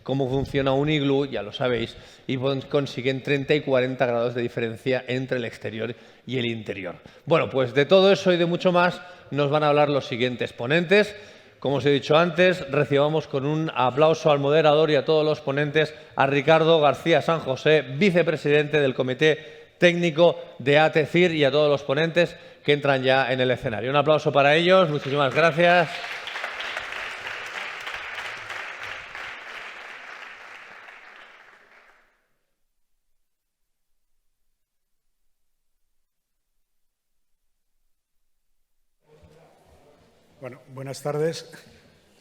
cómo funciona un iglú, ya lo sabéis, y consiguen 30 y 40 grados de diferencia entre el exterior y el interior. Bueno, pues de todo eso y de mucho más nos van a hablar los siguientes ponentes. Como os he dicho antes, recibamos con un aplauso al moderador y a todos los ponentes a Ricardo García San José, vicepresidente del Comité Técnico de ATECIR, y a todos los ponentes que entran ya en el escenario. Un aplauso para ellos. Muchísimas gracias. Bueno, buenas tardes.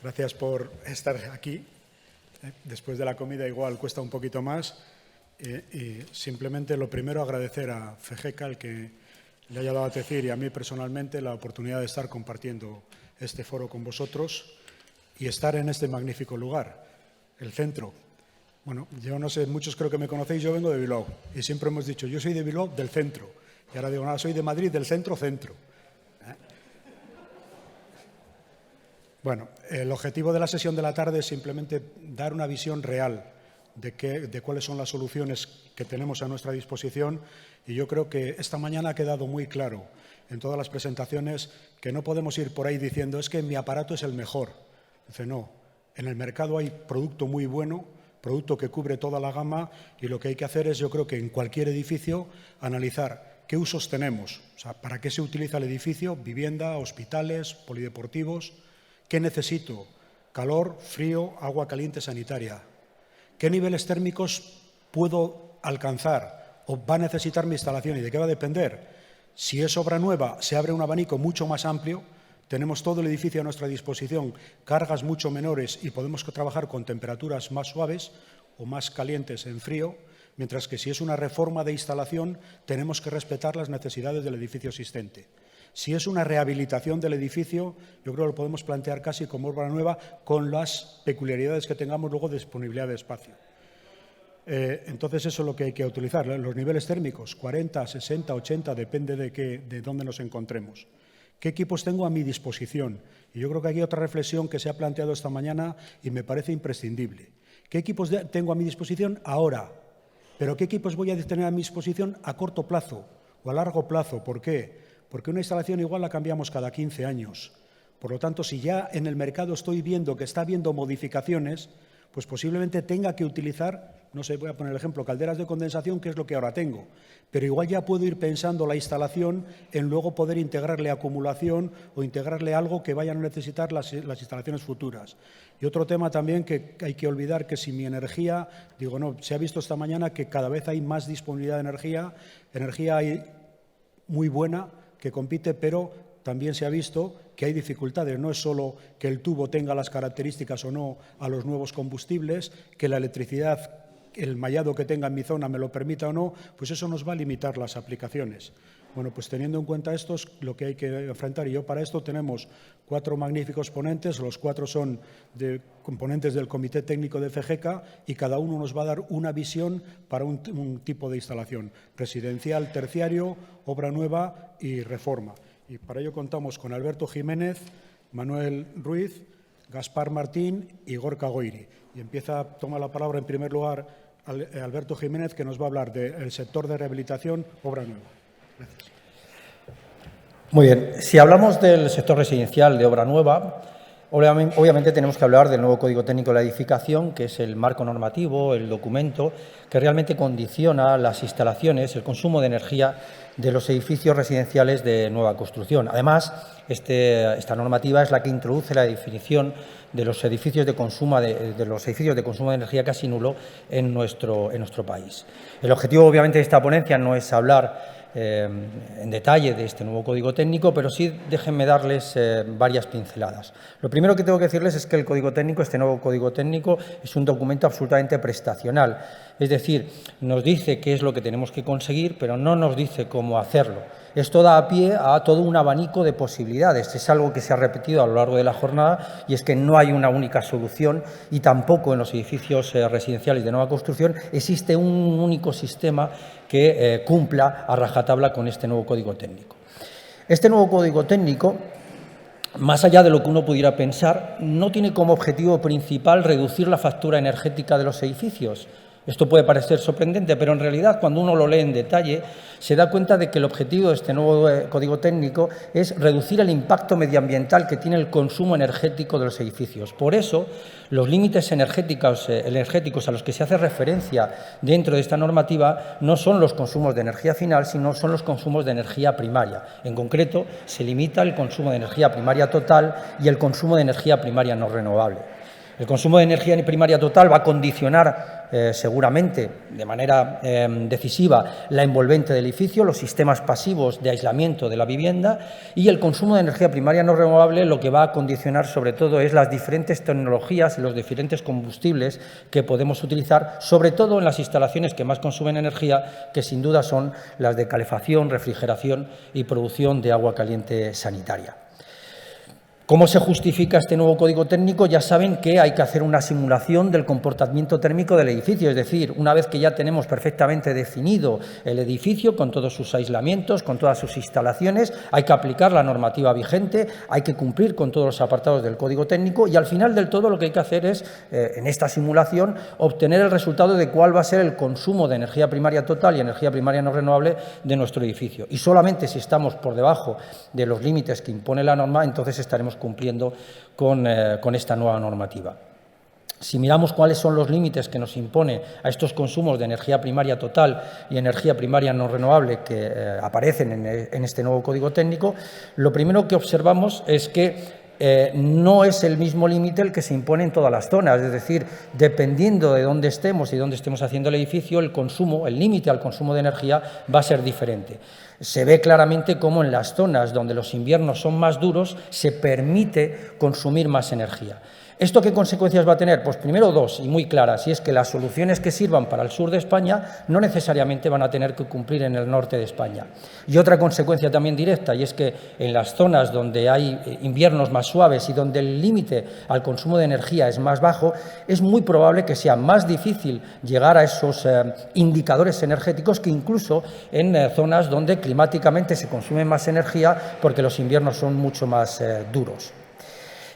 Gracias por estar aquí. Después de la comida igual cuesta un poquito más. Y simplemente lo primero agradecer a FEGECA el que le haya dado a ATECIR y a mí personalmente la oportunidad de estar compartiendo este foro con vosotros y estar en este magnífico lugar, el centro. Bueno, yo no sé, muchos creo que me conocéis, yo vengo de Bilbao y siempre hemos dicho, yo soy de Bilbao del centro. Y ahora digo, no, soy de Madrid del centro-centro. Bueno, el objetivo de la sesión de la tarde es simplemente dar una visión real de cuáles son las soluciones que tenemos a nuestra disposición, y yo creo que esta mañana ha quedado muy claro en todas las presentaciones que no podemos ir por ahí diciendo es que mi aparato es el mejor. Dice, no, en el mercado hay producto muy bueno, producto que cubre toda la gama, y lo que hay que hacer es, yo creo que en cualquier edificio, analizar qué usos tenemos, o sea, para qué se utiliza el edificio, vivienda, hospitales, polideportivos. ¿Qué necesito? Calor, frío, agua caliente sanitaria. ¿Qué niveles térmicos puedo alcanzar o va a necesitar mi instalación y de qué va a depender? Si es obra nueva, se abre un abanico mucho más amplio, tenemos todo el edificio a nuestra disposición, cargas mucho menores y podemos trabajar con temperaturas más suaves o más calientes en frío, mientras que si es una reforma de instalación, tenemos que respetar las necesidades del edificio existente. Si es una rehabilitación del edificio, yo creo que lo podemos plantear casi como obra nueva con las peculiaridades que tengamos luego de disponibilidad de espacio. Entonces, eso es lo que hay que utilizar. Los niveles térmicos, 40, 60, 80, depende de dónde nos encontremos. ¿Qué equipos tengo a mi disposición? Y yo creo que aquí hay otra reflexión que se ha planteado esta mañana y me parece imprescindible. ¿Qué equipos tengo a mi disposición ahora? Pero ¿qué equipos voy a tener a mi disposición a corto plazo o a largo plazo? ¿Por qué? Porque una instalación igual la cambiamos cada 15 años. Por lo tanto, si ya en el mercado estoy viendo que está habiendo modificaciones, pues posiblemente tenga que utilizar, no sé, voy a poner el ejemplo, calderas de condensación, que es lo que ahora tengo. Pero igual ya puedo ir pensando la instalación en luego poder integrarle acumulación o integrarle algo que vayan a necesitar las instalaciones futuras. Y otro tema también que hay que olvidar, que si mi energía, digo, no, se ha visto esta mañana que cada vez hay más disponibilidad de energía hay muy buena, que compite, pero también se ha visto que hay dificultades. No es solo que el tubo tenga las características o no a los nuevos combustibles, que la electricidad, el mallado que tenga en mi zona me lo permita o no, pues eso nos va a limitar las aplicaciones. Bueno, pues teniendo en cuenta esto es lo que hay que enfrentar. Y yo para esto tenemos 4 magníficos ponentes, los 4 son componentes del Comité Técnico de FEGECA y cada uno nos va a dar una visión para un tipo de instalación, residencial, terciario, obra nueva y reforma. Y para ello contamos con Alberto Jiménez, Manuel Ruiz, Gaspar Martín y Gorka Goiri. Y toma la palabra en primer lugar Alberto Jiménez, que nos va a hablar del sector de rehabilitación, obra nueva. Gracias. Muy bien. Si hablamos del sector residencial de obra nueva, obviamente tenemos que hablar del nuevo Código Técnico de la Edificación, que es el marco normativo, el documento que realmente condiciona las instalaciones, el consumo de energía de los edificios residenciales de nueva construcción. Además, esta normativa es la que introduce la definición de los edificios de consumo de energía casi nulo en nuestro país. El objetivo, obviamente, de esta ponencia no es hablar en detalle de este nuevo Código Técnico, pero sí déjenme darles varias pinceladas. Lo primero que tengo que decirles es que el Código Técnico, este nuevo Código Técnico, es un documento absolutamente prestacional. Es decir, nos dice qué es lo que tenemos que conseguir, pero no nos dice cómo hacerlo. Esto da pie a todo un abanico de posibilidades. Es algo que se ha repetido a lo largo de la jornada, y es que no hay una única solución, y tampoco en los edificios residenciales de nueva construcción existe un único sistema que cumpla a rajatabla con este nuevo Código Técnico. Este nuevo Código Técnico más allá de lo que uno pudiera pensar, no tiene como objetivo principal reducir la factura energética de los edificios. Esto puede parecer sorprendente, pero en realidad cuando uno lo lee en detalle se da cuenta de que el objetivo de este nuevo código técnico es reducir el impacto medioambiental que tiene el consumo energético de los edificios. Por eso, los límites energéticos a los que se hace referencia dentro de esta normativa no son los consumos de energía final, sino son los consumos de energía primaria. En concreto, se limita el consumo de energía primaria total y el consumo de energía primaria no renovable. El consumo de energía primaria total va a condicionar seguramente de manera decisiva la envolvente del edificio, los sistemas pasivos de aislamiento de la vivienda, y el consumo de energía primaria no renovable lo que va a condicionar sobre todo es las diferentes tecnologías y los diferentes combustibles que podemos utilizar, sobre todo en las instalaciones que más consumen energía, que sin duda son las de calefacción, refrigeración y producción de agua caliente sanitaria. ¿Cómo se justifica este nuevo código técnico? Ya saben que hay que hacer una simulación del comportamiento térmico del edificio, es decir, una vez que ya tenemos perfectamente definido el edificio con todos sus aislamientos, con todas sus instalaciones, hay que aplicar la normativa vigente, hay que cumplir con todos los apartados del código técnico y al final del todo lo que hay que hacer es, en esta simulación, obtener el resultado de cuál va a ser el consumo de energía primaria total y energía primaria no renovable de nuestro edificio. Y solamente si estamos por debajo de los límites que impone la norma, entonces estaremos cumpliendo con esta nueva normativa. Si miramos cuáles son los límites que nos impone a estos consumos de energía primaria total y energía primaria no renovable que aparecen en este nuevo código técnico, lo primero que observamos es que no es el mismo límite el que se impone en todas las zonas, es decir, dependiendo de dónde estemos y dónde estemos haciendo el edificio, el consumo, el límite al consumo de energía va a ser diferente. Se ve claramente cómo en las zonas donde los inviernos son más duros se permite consumir más energía. ¿Esto qué consecuencias va a tener? Pues primero dos, y muy claras, y es que las soluciones que sirvan para el sur de España no necesariamente van a tener que cumplir en el norte de España. Y otra consecuencia también directa, y es que en las zonas donde hay inviernos más suaves y donde el límite al consumo de energía es más bajo, es muy probable que sea más difícil llegar a esos indicadores energéticos que incluso en zonas donde climáticamente se consume más energía porque los inviernos son mucho más duros.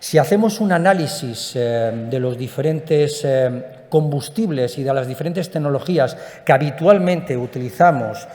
Si hacemos un análisis de los diferentes combustibles y de las diferentes tecnologías que habitualmente utilizamos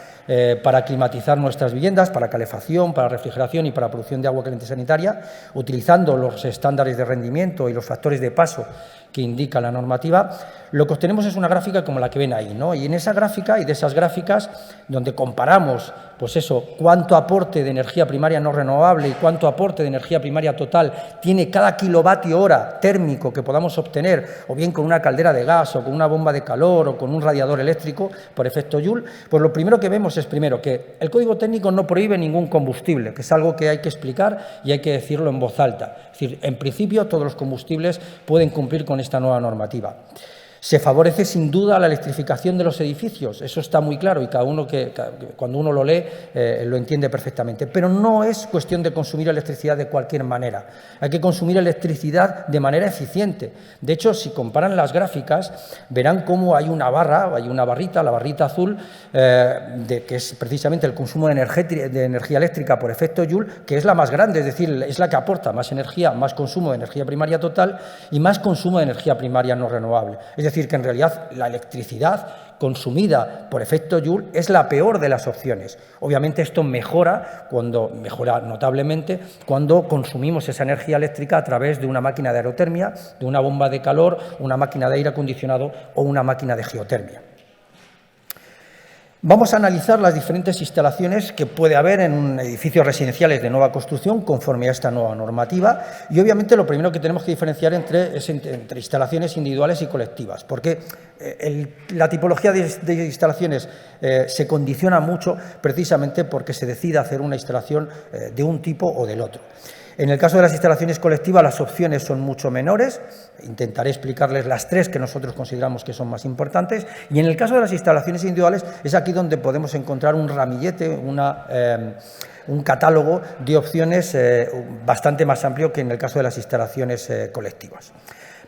para climatizar nuestras viviendas, para calefacción, para refrigeración y para producción de agua caliente sanitaria, utilizando los estándares de rendimiento y los factores de paso que indica la normativa, lo que obtenemos es una gráfica como la que ven ahí, ¿no? Y en esa gráfica y de esas gráficas, donde comparamos, pues eso, cuánto aporte de energía primaria no renovable y cuánto aporte de energía primaria total tiene cada kilovatio hora térmico que podamos obtener, o bien con una caldera de gas, o con una bomba de calor, o con un radiador eléctrico por efecto Joule, pues lo primero que vemos es, primero, que el código técnico no prohíbe ningún combustible, que es algo que hay que explicar y hay que decirlo en voz alta. Es decir, en principio, todos los combustibles pueden cumplir con esta nueva normativa. Se favorece sin duda la electrificación de los edificios, eso está muy claro y cuando uno lo lee lo entiende perfectamente, pero no es cuestión de consumir electricidad de cualquier manera, hay que consumir electricidad de manera eficiente. De hecho, si comparan las gráficas, verán cómo hay una barrita, la barrita azul, que es precisamente el consumo de energía eléctrica por efecto Joule, que es la más grande, es decir, es la que aporta más energía, más consumo de energía primaria total y más consumo de energía primaria no renovable. Es decir, que en realidad la electricidad consumida por efecto Joule es la peor de las opciones. Obviamente esto mejora notablemente cuando consumimos esa energía eléctrica a través de una máquina de aerotermia, de una bomba de calor, una máquina de aire acondicionado o una máquina de geotermia. Vamos a analizar las diferentes instalaciones que puede haber en edificios residenciales de nueva construcción conforme a esta nueva normativa y obviamente lo primero que tenemos que diferenciar es entre instalaciones individuales y colectivas, porque la tipología de instalaciones se condiciona mucho precisamente porque se decide hacer una instalación de un tipo o del otro. En el caso de las instalaciones colectivas, las opciones son mucho menores. Intentaré explicarles las tres que nosotros consideramos que son más importantes. Y en el caso de las instalaciones individuales, es aquí donde podemos encontrar un ramillete, un catálogo de opciones bastante más amplio que en el caso de las instalaciones colectivas.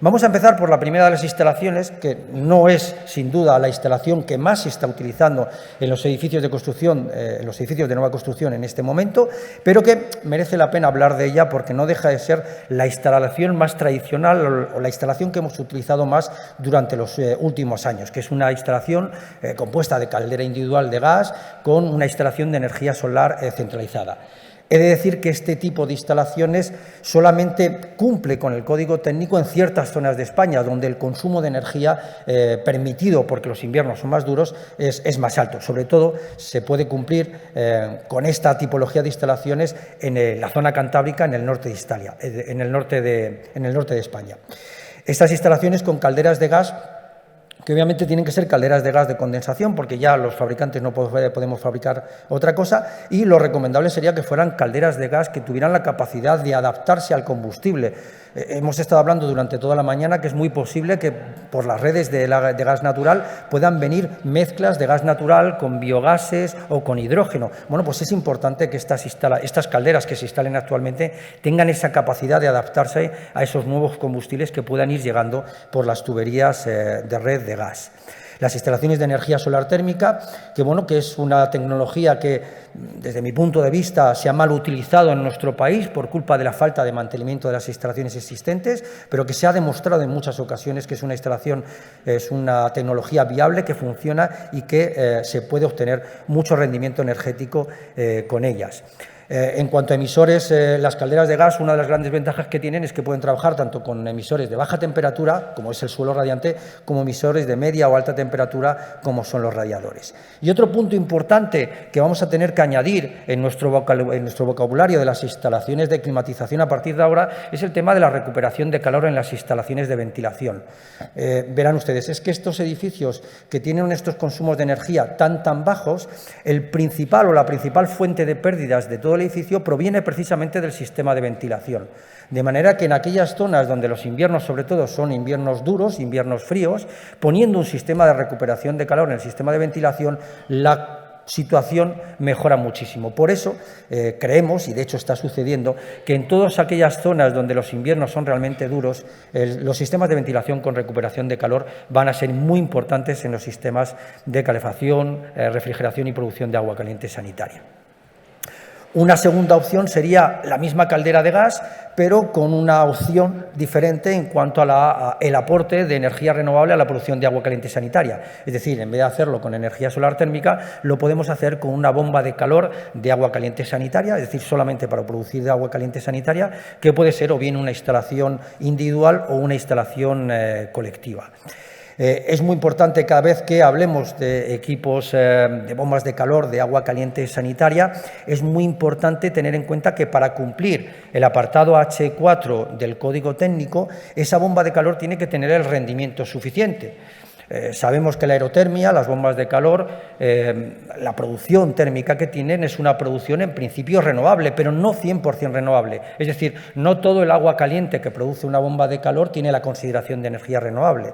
Vamos a empezar por la primera de las instalaciones, que no es, sin duda, la instalación que más se está utilizando en los edificios de construcción, en los edificios de nueva construcción en este momento, pero que merece la pena hablar de ella porque no deja de ser la instalación más tradicional o la instalación que hemos utilizado más durante los últimos años, que es una instalación compuesta de caldera individual de gas con una instalación de energía solar centralizada. He de decir que este tipo de instalaciones solamente cumple con el código técnico en ciertas zonas de España, donde el consumo de energía permitido, porque los inviernos son más duros, es más alto. Sobre todo se puede cumplir con esta tipología de instalaciones en la zona cantábrica, en el norte de Italia, en el norte de España. Estas instalaciones con calderas de gas, que obviamente tienen que ser calderas de gas de condensación, porque ya los fabricantes no podemos fabricar otra cosa, y lo recomendable sería que fueran calderas de gas que tuvieran la capacidad de adaptarse al combustible. Hemos estado hablando durante toda la mañana que es muy posible que por las redes de gas natural puedan venir mezclas de gas natural con biogases o con hidrógeno. Bueno, pues es importante que estas calderas que se instalen actualmente tengan esa capacidad de adaptarse a esos nuevos combustibles que puedan ir llegando por las tuberías de red de gas. Las instalaciones de energía solar térmica, que es una tecnología que, desde mi punto de vista, se ha mal utilizado en nuestro país por culpa de la falta de mantenimiento de las instalaciones existentes, pero que se ha demostrado en muchas ocasiones que es una tecnología viable, que funciona y que se puede obtener mucho rendimiento energético con ellas. En cuanto a emisores, las calderas de gas, una de las grandes ventajas que tienen es que pueden trabajar tanto con emisores de baja temperatura, como es el suelo radiante, como emisores de media o alta temperatura, como son los radiadores. Y otro punto importante que vamos a tener que añadir en nuestro vocabulario de las instalaciones de climatización a partir de ahora es el tema de la recuperación de calor en las instalaciones de ventilación. Verán ustedes, es que estos edificios que tienen estos consumos de energía tan bajos, la principal fuente de pérdidas de todo el edificio proviene precisamente del sistema de ventilación. De manera que en aquellas zonas donde los inviernos, sobre todo, son inviernos duros, inviernos fríos, poniendo un sistema de recuperación de calor en el sistema de ventilación, la situación mejora muchísimo. Por eso creemos, y de hecho está sucediendo, que en todas aquellas zonas donde los inviernos son realmente duros, los sistemas de ventilación con recuperación de calor van a ser muy importantes en los sistemas de calefacción, refrigeración y producción de agua caliente sanitaria. Una segunda opción sería la misma caldera de gas, pero con una opción diferente en cuanto a el aporte de energía renovable a la producción de agua caliente sanitaria. Es decir, en vez de hacerlo con energía solar térmica, lo podemos hacer con una bomba de calor de agua caliente sanitaria, es decir, solamente para producir agua caliente sanitaria, que puede ser o bien una instalación individual o una instalación colectiva. Es muy importante cada vez que hablemos de equipos de bombas de calor de agua caliente sanitaria, es muy importante tener en cuenta que para cumplir el apartado H4 del Código Técnico, esa bomba de calor tiene que tener el rendimiento suficiente. Sabemos que la aerotermia, las bombas de calor, la producción térmica que tienen es una producción en principio renovable, pero no 100% renovable. Es decir, no todo el agua caliente que produce una bomba de calor tiene la consideración de energía renovable.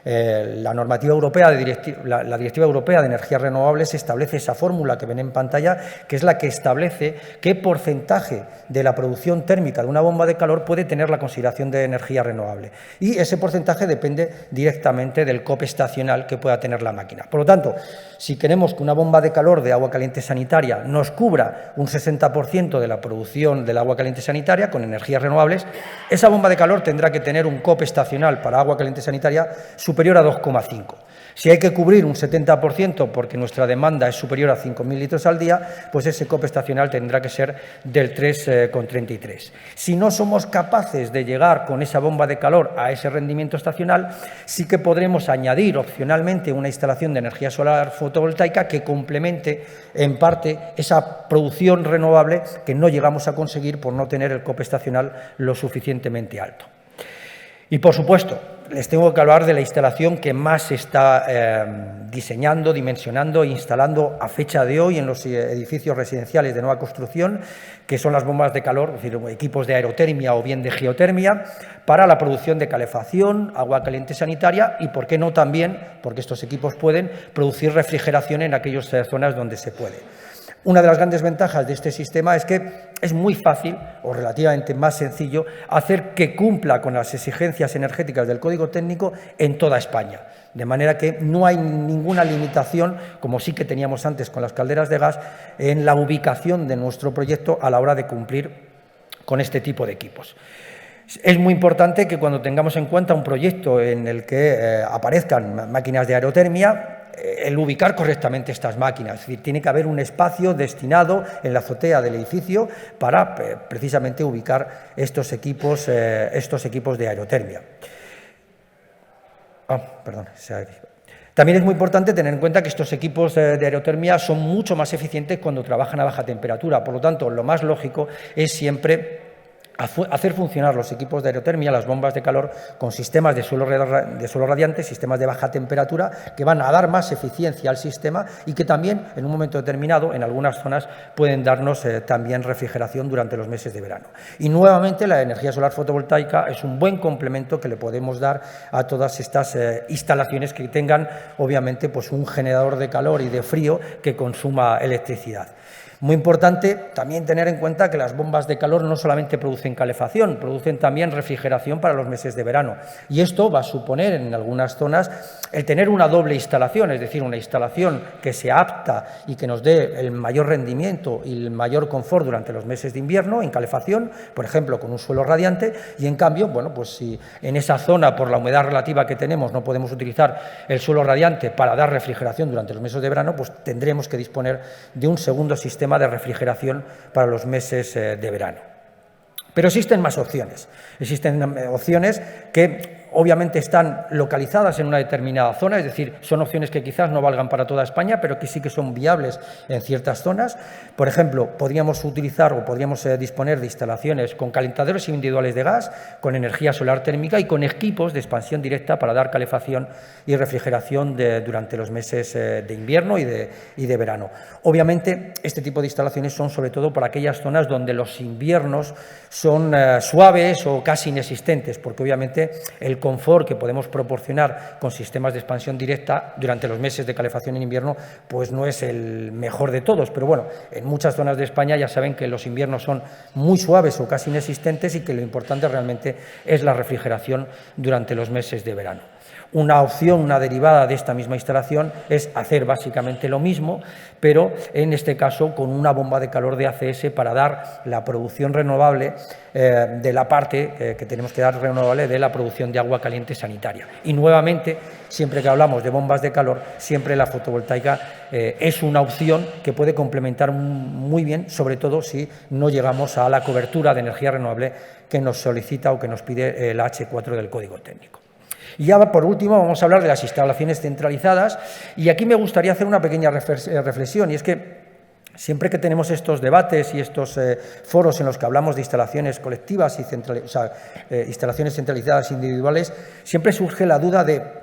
La normativa europea, la Directiva Europea de Energías Renovables establece esa fórmula que ven en pantalla, que es la que establece qué porcentaje de la producción térmica de una bomba de calor puede tener la consideración de energía renovable. Y ese porcentaje depende directamente del COP estacional que pueda tener la máquina. Por lo tanto, si queremos que una bomba de calor de agua caliente sanitaria nos cubra un 60% de la producción del agua caliente sanitaria con energías renovables, esa bomba de calor tendrá que tener un COP estacional para agua caliente sanitaria superior a 2,5. Si hay que cubrir un 70% porque nuestra demanda es superior a 5.000 litros al día, pues ese COP estacional tendrá que ser del 3,33. Si no somos capaces de llegar con esa bomba de calor a ese rendimiento estacional, sí que podremos añadir opcionalmente una instalación de energía solar fotovoltaica que complemente en parte esa producción renovable que no llegamos a conseguir por no tener el COP estacional lo suficientemente alto. Y, por supuesto, les tengo que hablar de la instalación que más se está diseñando, dimensionando e instalando a fecha de hoy en los edificios residenciales de nueva construcción, que son las bombas de calor, es decir, equipos de aerotermia o bien de geotermia, para la producción de calefacción, agua caliente sanitaria y, por qué no también, porque estos equipos pueden producir refrigeración en aquellas zonas donde se puede. Una de las grandes ventajas de este sistema es que es muy fácil, o relativamente más sencillo, hacer que cumpla con las exigencias energéticas del Código Técnico en toda España. De manera que no hay ninguna limitación, como sí que teníamos antes con las calderas de gas, en la ubicación de nuestro proyecto a la hora de cumplir con este tipo de equipos. Es muy importante que cuando tengamos en cuenta un proyecto en el que aparezcan máquinas de aerotermia, el ubicar correctamente estas máquinas. Es decir, tiene que haber un espacio destinado en la azotea del edificio para precisamente ubicar estos equipos de aerotermia. También es muy importante tener en cuenta que estos equipos de aerotermia son mucho más eficientes cuando trabajan a baja temperatura. Por lo tanto, lo más lógico es siempre hacer funcionar los equipos de aerotermia, las bombas de calor, con sistemas de suelo radiante, sistemas de baja temperatura, que van a dar más eficiencia al sistema y que también, en un momento determinado, en algunas zonas, pueden darnos también refrigeración durante los meses de verano. Y nuevamente, la energía solar fotovoltaica es un buen complemento que le podemos dar a todas estas instalaciones que tengan, obviamente, pues un generador de calor y de frío que consuma electricidad. Muy importante también tener en cuenta que las bombas de calor no solamente producen calefacción, producen también refrigeración para los meses de verano. Y esto va a suponer en algunas zonas el tener una doble instalación, es decir, una instalación que sea apta y que nos dé el mayor rendimiento y el mayor confort durante los meses de invierno en calefacción, por ejemplo, con un suelo radiante, y en cambio, bueno, pues si en esa zona, por la humedad relativa que tenemos, no podemos utilizar el suelo radiante para dar refrigeración durante los meses de verano, pues tendremos que disponer de un segundo sistema de refrigeración para los meses de verano. Pero existen más opciones. Existen opciones que obviamente están localizadas en una determinada zona, es decir, son opciones que quizás no valgan para toda España, pero que sí que son viables en ciertas zonas. Por ejemplo, podríamos utilizar o podríamos disponer de instalaciones con calentadores individuales de gas, con energía solar térmica y con equipos de expansión directa para dar calefacción y refrigeración durante los meses de invierno y de verano. Obviamente, este tipo de instalaciones son sobre todo para aquellas zonas donde los inviernos son suaves o casi inexistentes, porque obviamente el confort que podemos proporcionar con sistemas de expansión directa durante los meses de calefacción en invierno pues no es el mejor de todos, pero bueno, en muchas zonas de España ya saben que los inviernos son muy suaves o casi inexistentes y que lo importante realmente es la refrigeración durante los meses de verano. Una opción, una derivada de esta misma instalación es hacer básicamente lo mismo, pero en este caso con una bomba de calor de ACS para dar la producción renovable de la parte que tenemos que dar renovable de la producción de agua caliente sanitaria. Y nuevamente, siempre que hablamos de bombas de calor, siempre la fotovoltaica es una opción que puede complementar muy bien, sobre todo si no llegamos a la cobertura de energía renovable que nos solicita o que nos pide el H4 del Código Técnico. Y ya por último vamos a hablar de las instalaciones centralizadas y aquí me gustaría hacer una pequeña reflexión y es que siempre que tenemos estos debates y estos foros en los que hablamos de instalaciones colectivas y instalaciones centralizadas individuales, siempre surge la duda de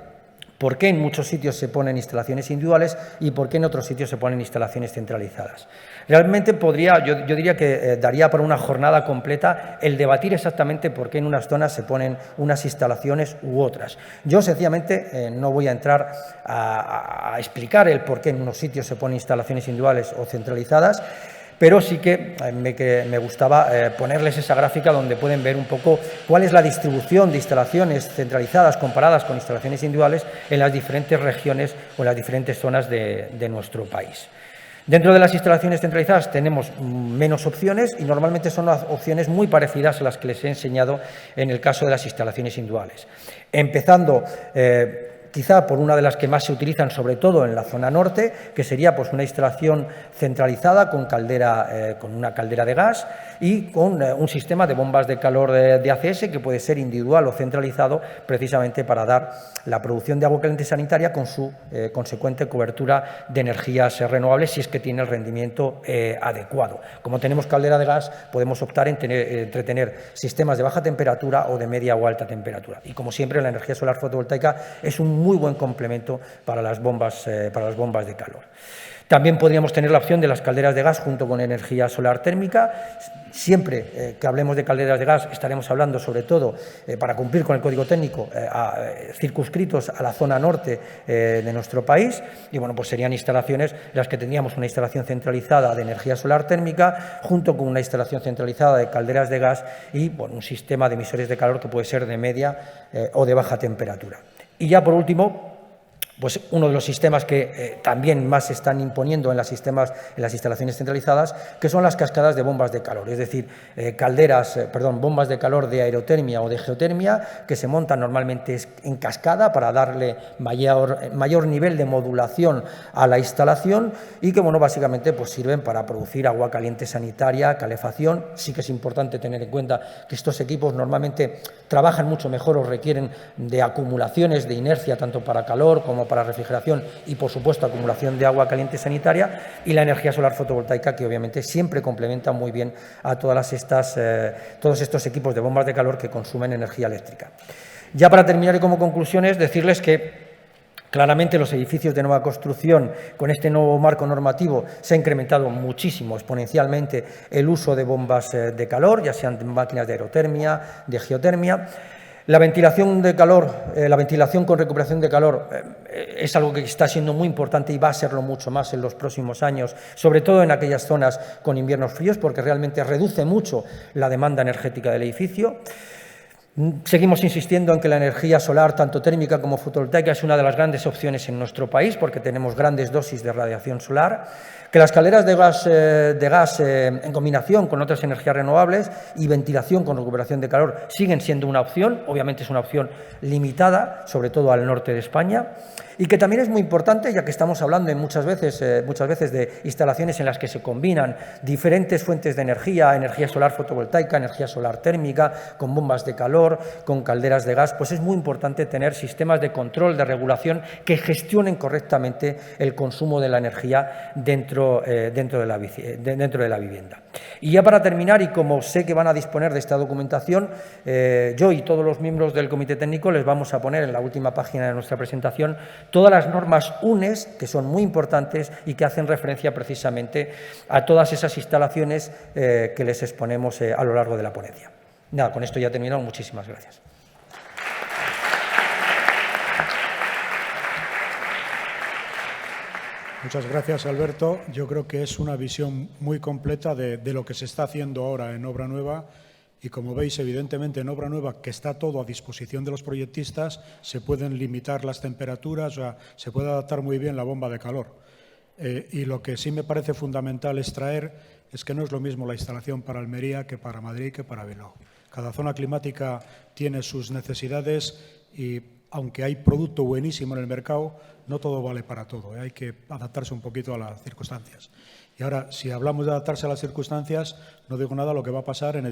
por qué en muchos sitios se ponen instalaciones individuales y por qué en otros sitios se ponen instalaciones centralizadas. Realmente yo diría que daría para una jornada completa el debatir exactamente por qué en unas zonas se ponen unas instalaciones u otras. Yo sencillamente no voy a entrar a explicar el por qué en unos sitios se ponen instalaciones individuales o centralizadas, pero sí que me gustaba ponerles esa gráfica donde pueden ver un poco cuál es la distribución de instalaciones centralizadas comparadas con instalaciones individuales en las diferentes regiones o en las diferentes zonas de nuestro país. Dentro de las instalaciones centralizadas tenemos menos opciones y normalmente son opciones muy parecidas a las que les he enseñado en el caso de las instalaciones individuales. Empezando quizá por una de las que más se utilizan, sobre todo en la zona norte, que sería pues una instalación centralizada con una caldera de gas y con un sistema de bombas de calor de ACS que puede ser individual o centralizado precisamente para dar la producción de agua caliente sanitaria con su consecuente cobertura de energías renovables si es que tiene el rendimiento adecuado. Como tenemos caldera de gas, podemos optar entre tener sistemas de baja temperatura o de media o alta temperatura. Y como siempre, la energía solar fotovoltaica es un muy buen complemento para las bombas de calor. También podríamos tener la opción de las calderas de gas junto con energía solar térmica. Siempre que hablemos de calderas de gas estaremos hablando, sobre todo, para cumplir con el código técnico, circunscritos a la zona norte de nuestro país. Y bueno, pues serían instalaciones en las que tendríamos una instalación centralizada de energía solar térmica junto con una instalación centralizada de calderas de gas y bueno, un sistema de emisores de calor que puede ser de media o de baja temperatura. Y ya por último, pues uno de los sistemas que también más se están imponiendo en las instalaciones centralizadas, que son las cascadas de bombas de calor, es decir, bombas de calor de aerotermia o de geotermia que se montan normalmente en cascada para darle mayor nivel de modulación a la instalación y que, bueno, básicamente pues sirven para producir agua caliente sanitaria, calefacción. Sí que es importante tener en cuenta que estos equipos normalmente trabajan mucho mejor o requieren de acumulaciones de inercia tanto para calor como para refrigeración y, por supuesto, acumulación de agua caliente sanitaria, y la energía solar fotovoltaica, que obviamente siempre complementa muy bien a todos estos equipos de bombas de calor que consumen energía eléctrica. Ya para terminar y como conclusiones, decirles que claramente los edificios de nueva construcción, con este nuevo marco normativo, se ha incrementado muchísimo, exponencialmente, el uso de bombas de calor, ya sean máquinas de aerotermia, de geotermia. La ventilación de calor, la ventilación con recuperación de calor es algo que está siendo muy importante y va a serlo mucho más en los próximos años, sobre todo en aquellas zonas con inviernos fríos, porque realmente reduce mucho la demanda energética del edificio. Seguimos insistiendo en que la energía solar, tanto térmica como fotovoltaica, es una de las grandes opciones en nuestro país porque tenemos grandes dosis de radiación solar, que las calderas de gas en combinación con otras energías renovables y ventilación con recuperación de calor siguen siendo una opción, obviamente es una opción limitada, sobre todo al norte de España, y que también es muy importante, ya que estamos hablando muchas veces de instalaciones en las que se combinan diferentes fuentes de energía solar fotovoltaica, energía solar térmica, con bombas de calor, con calderas de gas, pues es muy importante tener sistemas de control, de regulación que gestionen correctamente el consumo de la energía dentro de la vivienda. Y ya para terminar, y como sé que van a disponer de esta documentación, yo y todos los miembros del Comité Técnico les vamos a poner en la última página de nuestra presentación todas las normas UNES, que son muy importantes y que hacen referencia precisamente a todas esas instalaciones que les exponemos a lo largo de la ponencia. Nada, con esto ya he terminado. Muchísimas gracias. Muchas gracias, Alberto. Yo creo que es una visión muy completa de lo que se está haciendo ahora en Obra Nueva. Y como veis, evidentemente, en Obra Nueva, que está todo a disposición de los proyectistas, se pueden limitar las temperaturas, o sea, se puede adaptar muy bien la bomba de calor. Y lo que sí me parece fundamental extraer es que no es lo mismo la instalación para Almería que para Madrid que para Bilbao. Cada zona climática tiene sus necesidades y, aunque hay producto buenísimo en el mercado, no todo vale para todo. Hay que adaptarse un poquito a las circunstancias. Y ahora, si hablamos de adaptarse a las circunstancias, no digo nada lo que va a pasar en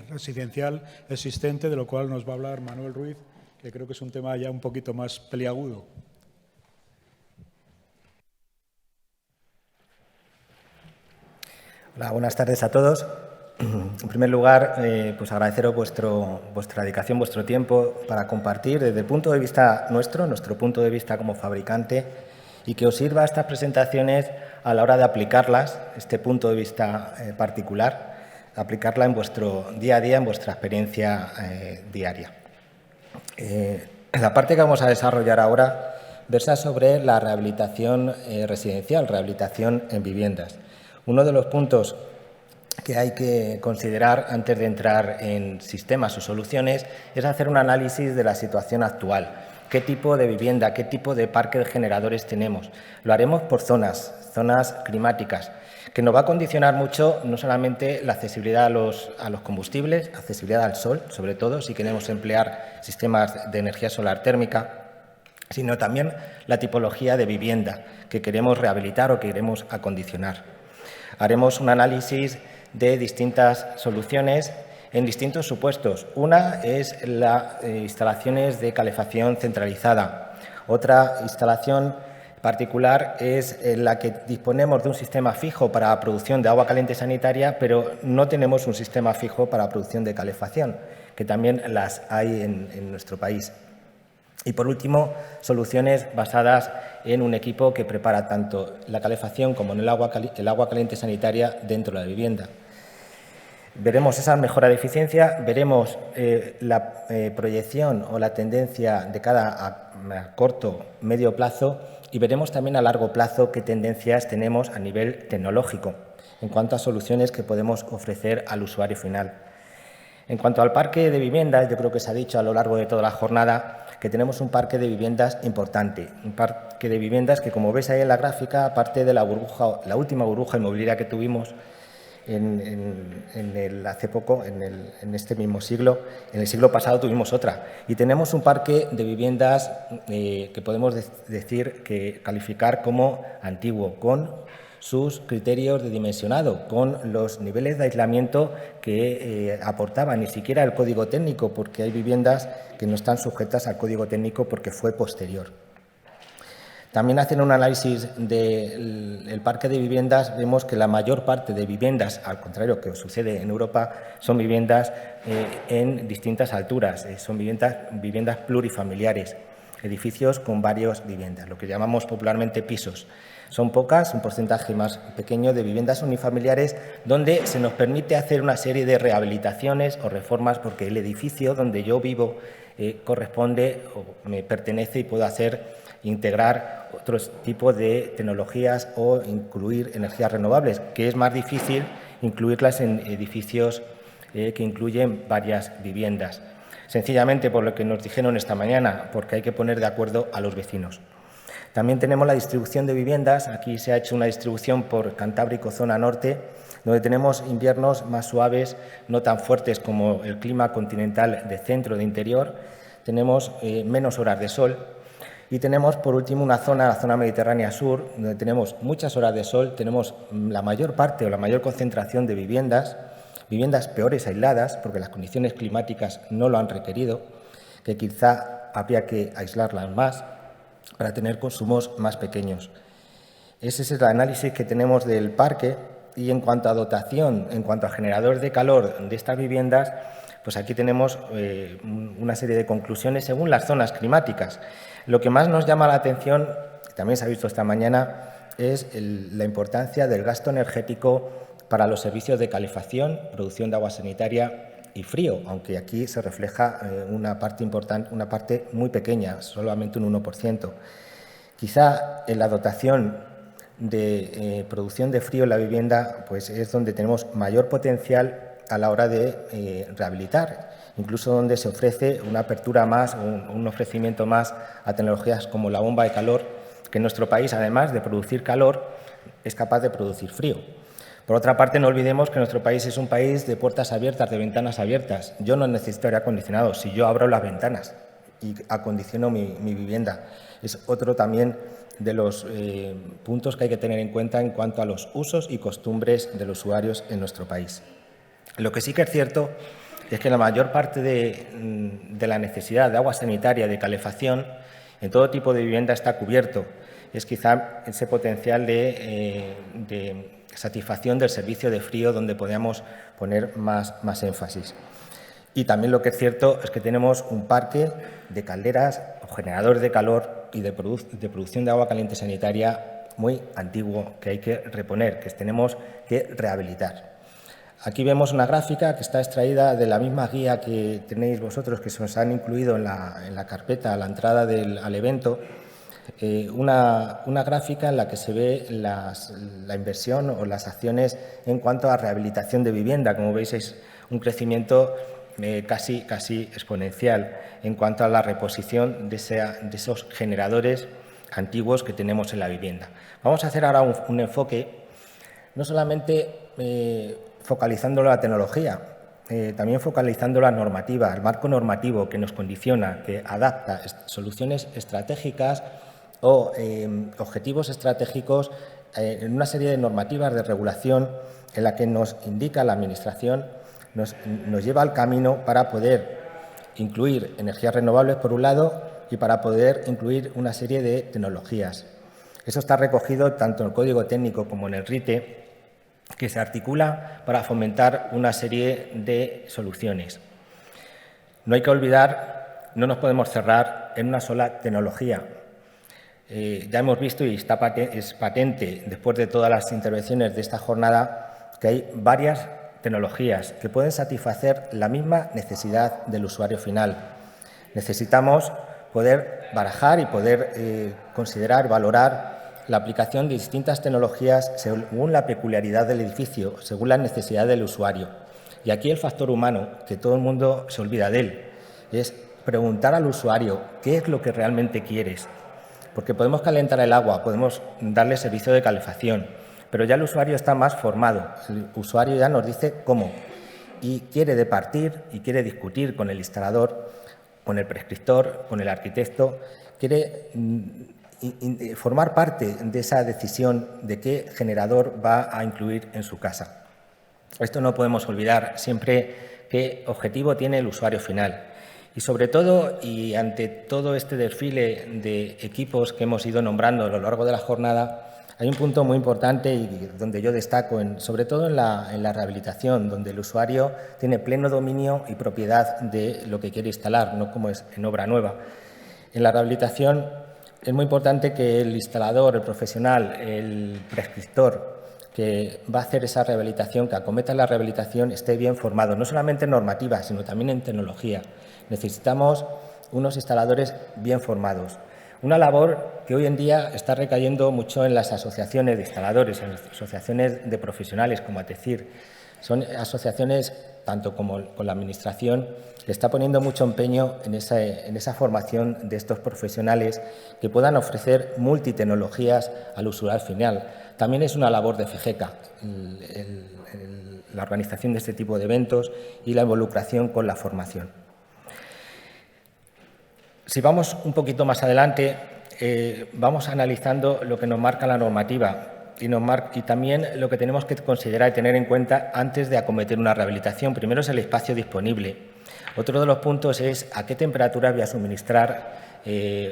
residencial existente, de lo cual nos va a hablar Manuel Ruiz, que creo que es un tema ya un poquito más peliagudo. Hola, buenas tardes a todos. En primer lugar, pues agradeceros vuestra dedicación, vuestro tiempo para compartir desde el punto de vista nuestro punto de vista como fabricante, y que os sirva estas presentaciones a la hora de aplicarlas, este punto de vista particular, aplicarla en vuestro día a día, en vuestra experiencia diaria. La parte que vamos a desarrollar ahora versa sobre la rehabilitación residencial, rehabilitación en viviendas. Uno de los puntos que hay que considerar antes de entrar en sistemas o soluciones es hacer un análisis de la situación actual. ¿Qué tipo de vivienda, qué tipo de parque de generadores tenemos? Lo haremos por zonas climáticas, que nos va a condicionar mucho no solamente la accesibilidad a los combustibles, accesibilidad al sol, sobre todo si queremos emplear sistemas de energía solar térmica, sino también la tipología de vivienda que queremos rehabilitar o que queremos acondicionar. Haremos un análisis de distintas soluciones en distintos supuestos. Una es las instalaciones de calefacción centralizada. Otra instalación particular es la que disponemos de un sistema fijo para la producción de agua caliente sanitaria, pero no tenemos un sistema fijo para la producción de calefacción, que también las hay en nuestro país. Y, por último, soluciones basadas en un equipo que prepara tanto la calefacción como el agua caliente sanitaria dentro de la vivienda. Veremos esa mejora de eficiencia, veremos la proyección o la tendencia de cara a corto, medio plazo, y veremos también a largo plazo qué tendencias tenemos a nivel tecnológico en cuanto a soluciones que podemos ofrecer al usuario final. En cuanto al parque de viviendas, yo creo que se ha dicho a lo largo de toda la jornada que tenemos un parque de viviendas importante, un parque de viviendas que, como veis ahí en la gráfica, aparte de la última burbuja inmobiliaria que tuvimos hace poco, en este mismo siglo, en el siglo pasado tuvimos otra. Y tenemos un parque de viviendas que podemos calificar como antiguo, con sus criterios de dimensionado, con los niveles de aislamiento que aportaba ni siquiera el código técnico, porque hay viviendas que no están sujetas al código técnico porque fue posterior. También haciendo un análisis del parque de viviendas, vemos que la mayor parte de viviendas, al contrario que sucede en Europa, son viviendas en distintas alturas, son viviendas plurifamiliares, edificios con varias viviendas, lo que llamamos popularmente pisos. Son pocas, un porcentaje más pequeño de viviendas unifamiliares donde se nos permite hacer una serie de rehabilitaciones o reformas porque el edificio donde yo vivo corresponde o me pertenece y puedo integrar otros tipos de tecnologías o incluir energías renovables, que es más difícil incluirlas en edificios que incluyen varias viviendas. Sencillamente por lo que nos dijeron esta mañana, porque hay que poner de acuerdo a los vecinos. También tenemos la distribución de viviendas. Aquí se ha hecho una distribución por Cantábrico, zona norte, donde tenemos inviernos más suaves, no tan fuertes como el clima continental de centro de interior. Tenemos menos horas de sol. Y tenemos, por último, la zona mediterránea sur, donde tenemos muchas horas de sol, tenemos la mayor parte o la mayor concentración de viviendas peores aisladas, porque las condiciones climáticas no lo han requerido, que quizá habría que aislarlas más para tener consumos más pequeños. Ese es el análisis que tenemos del parque. Y en cuanto a dotación, en cuanto a generadores de calor de estas viviendas, pues aquí tenemos una serie de conclusiones según las zonas climáticas. Lo que más nos llama la atención, también se ha visto esta mañana, es la importancia del gasto energético para los servicios de calefacción, producción de agua sanitaria y frío, aunque aquí se refleja una parte importante, una parte muy pequeña, solamente un 1%. Quizá en la dotación de producción de frío en la vivienda pues es donde tenemos mayor potencial a la hora de rehabilitar, incluso donde se ofrece una apertura más, un ofrecimiento más a tecnologías como la bomba de calor, que en nuestro país, además de producir calor, es capaz de producir frío. Por otra parte, no olvidemos que nuestro país es un país de puertas abiertas, de ventanas abiertas. Yo no necesito aire acondicionado si yo abro las ventanas y acondiciono mi vivienda. Es otro también de los puntos que hay que tener en cuenta en cuanto a los usos y costumbres de los usuarios en nuestro país. Lo que sí que es cierto es que la mayor parte de la necesidad de agua sanitaria, de calefacción, en todo tipo de vivienda está cubierto. Es quizá ese potencial de satisfacción del servicio de frío donde podamos poner más énfasis. Y también lo que es cierto es que tenemos un parque de calderas o generadores de calor y de producción de agua caliente sanitaria muy antiguo que hay que reponer, que tenemos que rehabilitar. Aquí vemos una gráfica que está extraída de la misma guía que tenéis vosotros, que se os han incluido en la carpeta a la entrada al evento. Una gráfica en la que se ve la inversión o las acciones en cuanto a rehabilitación de vivienda. Como veis, es un crecimiento casi exponencial en cuanto a la reposición de esos generadores antiguos que tenemos en la vivienda. Vamos a hacer ahora un enfoque, no solamente focalizando la tecnología, también focalizando la normativa, el marco normativo que nos condiciona, que adapta soluciones estratégicas o objetivos estratégicos en una serie de normativas de regulación en la que nos indica la Administración, nos lleva al camino para poder incluir energías renovables, por un lado, y para poder incluir una serie de tecnologías. Eso está recogido tanto en el Código Técnico como en el RITE, que se articula para fomentar una serie de soluciones. No hay que olvidar, no nos podemos cerrar en una sola tecnología. Ya hemos visto y es patente, después de todas las intervenciones de esta jornada, que hay varias tecnologías que pueden satisfacer la misma necesidad del usuario final. Necesitamos poder barajar y poder considerar, valorar la aplicación de distintas tecnologías según la peculiaridad del edificio, según la necesidad del usuario. Y aquí el factor humano, que todo el mundo se olvida de él, es preguntar al usuario qué es lo que realmente quieres. Porque podemos calentar el agua, podemos darle servicio de calefacción, pero ya el usuario está más formado. El usuario ya nos dice cómo y quiere departir y quiere discutir con el instalador, con el prescriptor, con el arquitecto, quiere formar parte de esa decisión de qué generador va a incluir en su casa. Esto no podemos olvidar siempre qué objetivo tiene el usuario final. Y sobre todo, y ante todo este desfile de equipos que hemos ido nombrando a lo largo de la jornada, hay un punto muy importante y donde yo destaco, sobre todo en la rehabilitación, donde el usuario tiene pleno dominio y propiedad de lo que quiere instalar, no como es en obra nueva. En la rehabilitación es muy importante que el instalador, el profesional, el prescriptor que va a hacer esa rehabilitación, que acometa la rehabilitación, esté bien formado, no solamente en normativa, sino también en tecnología. Necesitamos unos instaladores bien formados. Una labor que hoy en día está recayendo mucho en las asociaciones de instaladores, en las asociaciones de profesionales, como ATECIR. Son asociaciones, tanto como con la Administración, que está poniendo mucho empeño en esa formación de estos profesionales que puedan ofrecer multitecnologías al usuario final. También es una labor de FEGECA, la organización de este tipo de eventos y la involucración con la formación. Si vamos un poquito más adelante, vamos analizando lo que nos marca la normativa y también lo que tenemos que considerar y tener en cuenta antes de acometer una rehabilitación. Primero es el espacio disponible. Otro de los puntos es a qué temperatura voy a suministrar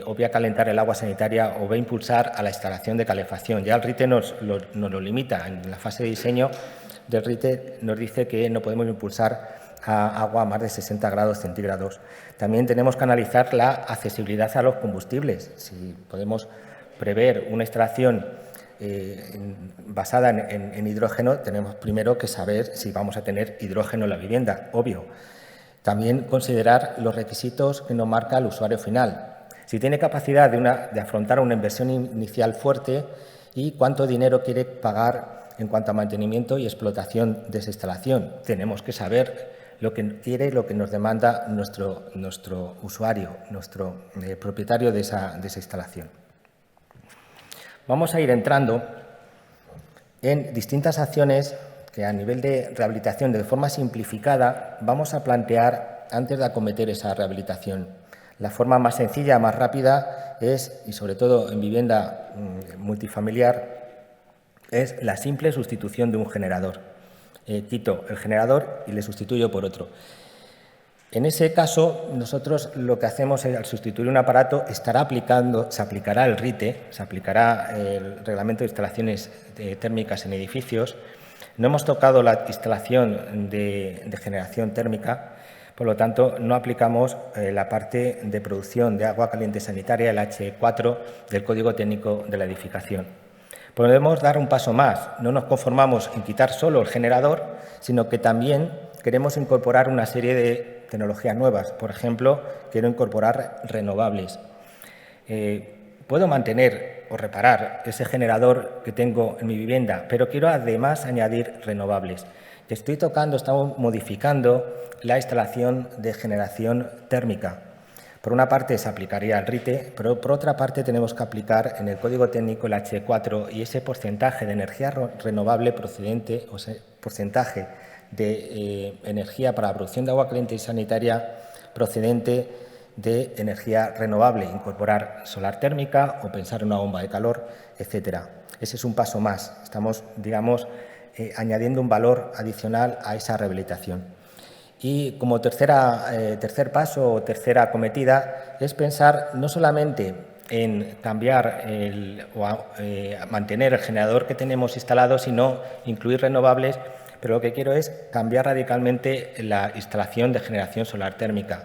o voy a calentar el agua sanitaria o voy a impulsar a la instalación de calefacción. Ya el RITE nos lo limita. En la fase de diseño del RITE nos dice que no podemos impulsar a agua a más de 60 grados centígrados. También tenemos que analizar la accesibilidad a los combustibles. Si podemos prever una instalación basada en hidrógeno, tenemos primero que saber si vamos a tener hidrógeno en la vivienda, obvio. También considerar los requisitos que nos marca el usuario final. Si tiene capacidad de afrontar una inversión inicial fuerte y cuánto dinero quiere pagar en cuanto a mantenimiento y explotación de esa instalación. Tenemos que saber lo que quiere y lo que nos demanda nuestro usuario, nuestro propietario de esa instalación. Vamos a ir entrando en distintas acciones que a nivel de rehabilitación, de forma simplificada, vamos a plantear antes de acometer esa rehabilitación. La forma más sencilla, más rápida es, y sobre todo en vivienda multifamiliar, es la simple sustitución de un generador. Quito el generador y le sustituyo por otro. En ese caso, nosotros lo que hacemos es, al sustituir un aparato, se aplicará el RITE, se aplicará el Reglamento de Instalaciones Térmicas en Edificios. No hemos tocado la instalación de generación térmica, por lo tanto, no aplicamos la parte de producción de agua caliente sanitaria, el H4, del Código Técnico de la Edificación. Podemos dar un paso más. No nos conformamos en quitar solo el generador, sino que también queremos incorporar una serie de tecnologías nuevas. Por ejemplo, quiero incorporar renovables. Puedo mantener o reparar ese generador que tengo en mi vivienda, pero quiero además añadir renovables. Estamos modificando la instalación de generación térmica. Por una parte se aplicaría el RITE, pero por otra parte tenemos que aplicar en el Código Técnico el H4 y ese porcentaje de energía renovable procedente, o ese porcentaje de energía para la producción de agua caliente y sanitaria procedente de energía renovable, incorporar solar térmica o pensar en una bomba de calor, etcétera. Ese es un paso más. Estamos, digamos, añadiendo un valor adicional a esa rehabilitación. Y como tercer paso o tercera acometida es pensar no solamente en cambiar mantener el generador que tenemos instalado, sino incluir renovables, pero lo que quiero es cambiar radicalmente la instalación de generación solar térmica.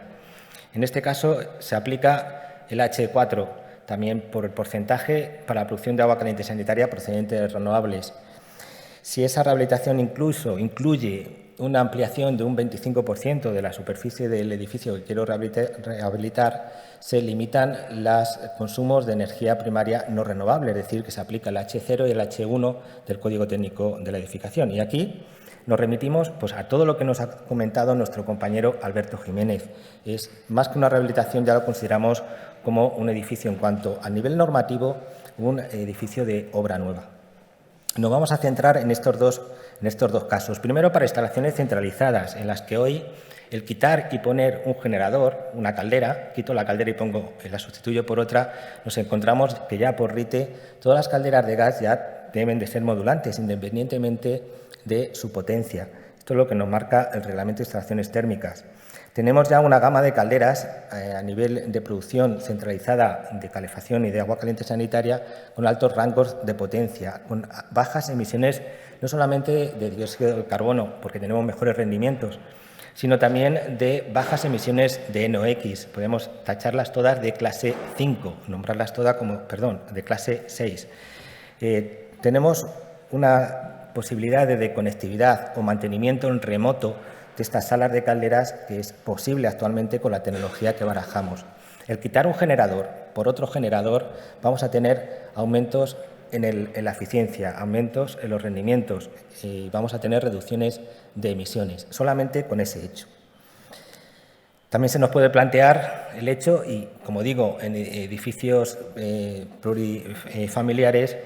En este caso se aplica el H4 también por el porcentaje para la producción de agua caliente sanitaria procedente de renovables. Si esa rehabilitación incluso incluye una ampliación de un 25% de la superficie del edificio que quiero rehabilitar, se limitan los consumos de energía primaria no renovable, es decir, que se aplica el H0 y el H1 del Código Técnico de la Edificación. Y aquí nos remitimos pues, a todo lo que nos ha comentado nuestro compañero Alberto Jiménez. Es más que una rehabilitación, ya lo consideramos como un edificio en cuanto a nivel normativo, un edificio de obra nueva. Nos vamos a centrar en estos dos casos. Primero, para instalaciones centralizadas, en las que hoy el quitar y poner un generador, una caldera, quito la caldera y la sustituyo por otra, nos encontramos que ya por RITE todas las calderas de gas ya deben de ser modulantes, independientemente de su potencia. Esto es lo que nos marca el Reglamento de Instalaciones Térmicas. Tenemos ya una gama de calderas a nivel de producción centralizada de calefacción y de agua caliente sanitaria con altos rangos de potencia, con bajas emisiones no solamente de dióxido de carbono, porque tenemos mejores rendimientos, sino también de bajas emisiones de NOx. Podemos tacharlas todas de clase 5, nombrarlas todas de clase 6. Tenemos una posibilidad de conectividad o mantenimiento en remoto de estas salas de calderas que es posible actualmente con la tecnología que barajamos. El quitar un generador por otro generador, vamos a tener aumentos en la eficiencia, aumentos en los rendimientos y vamos a tener reducciones de emisiones, solamente con ese hecho. También se nos puede plantear el hecho, y como digo, en edificios plurifamiliares,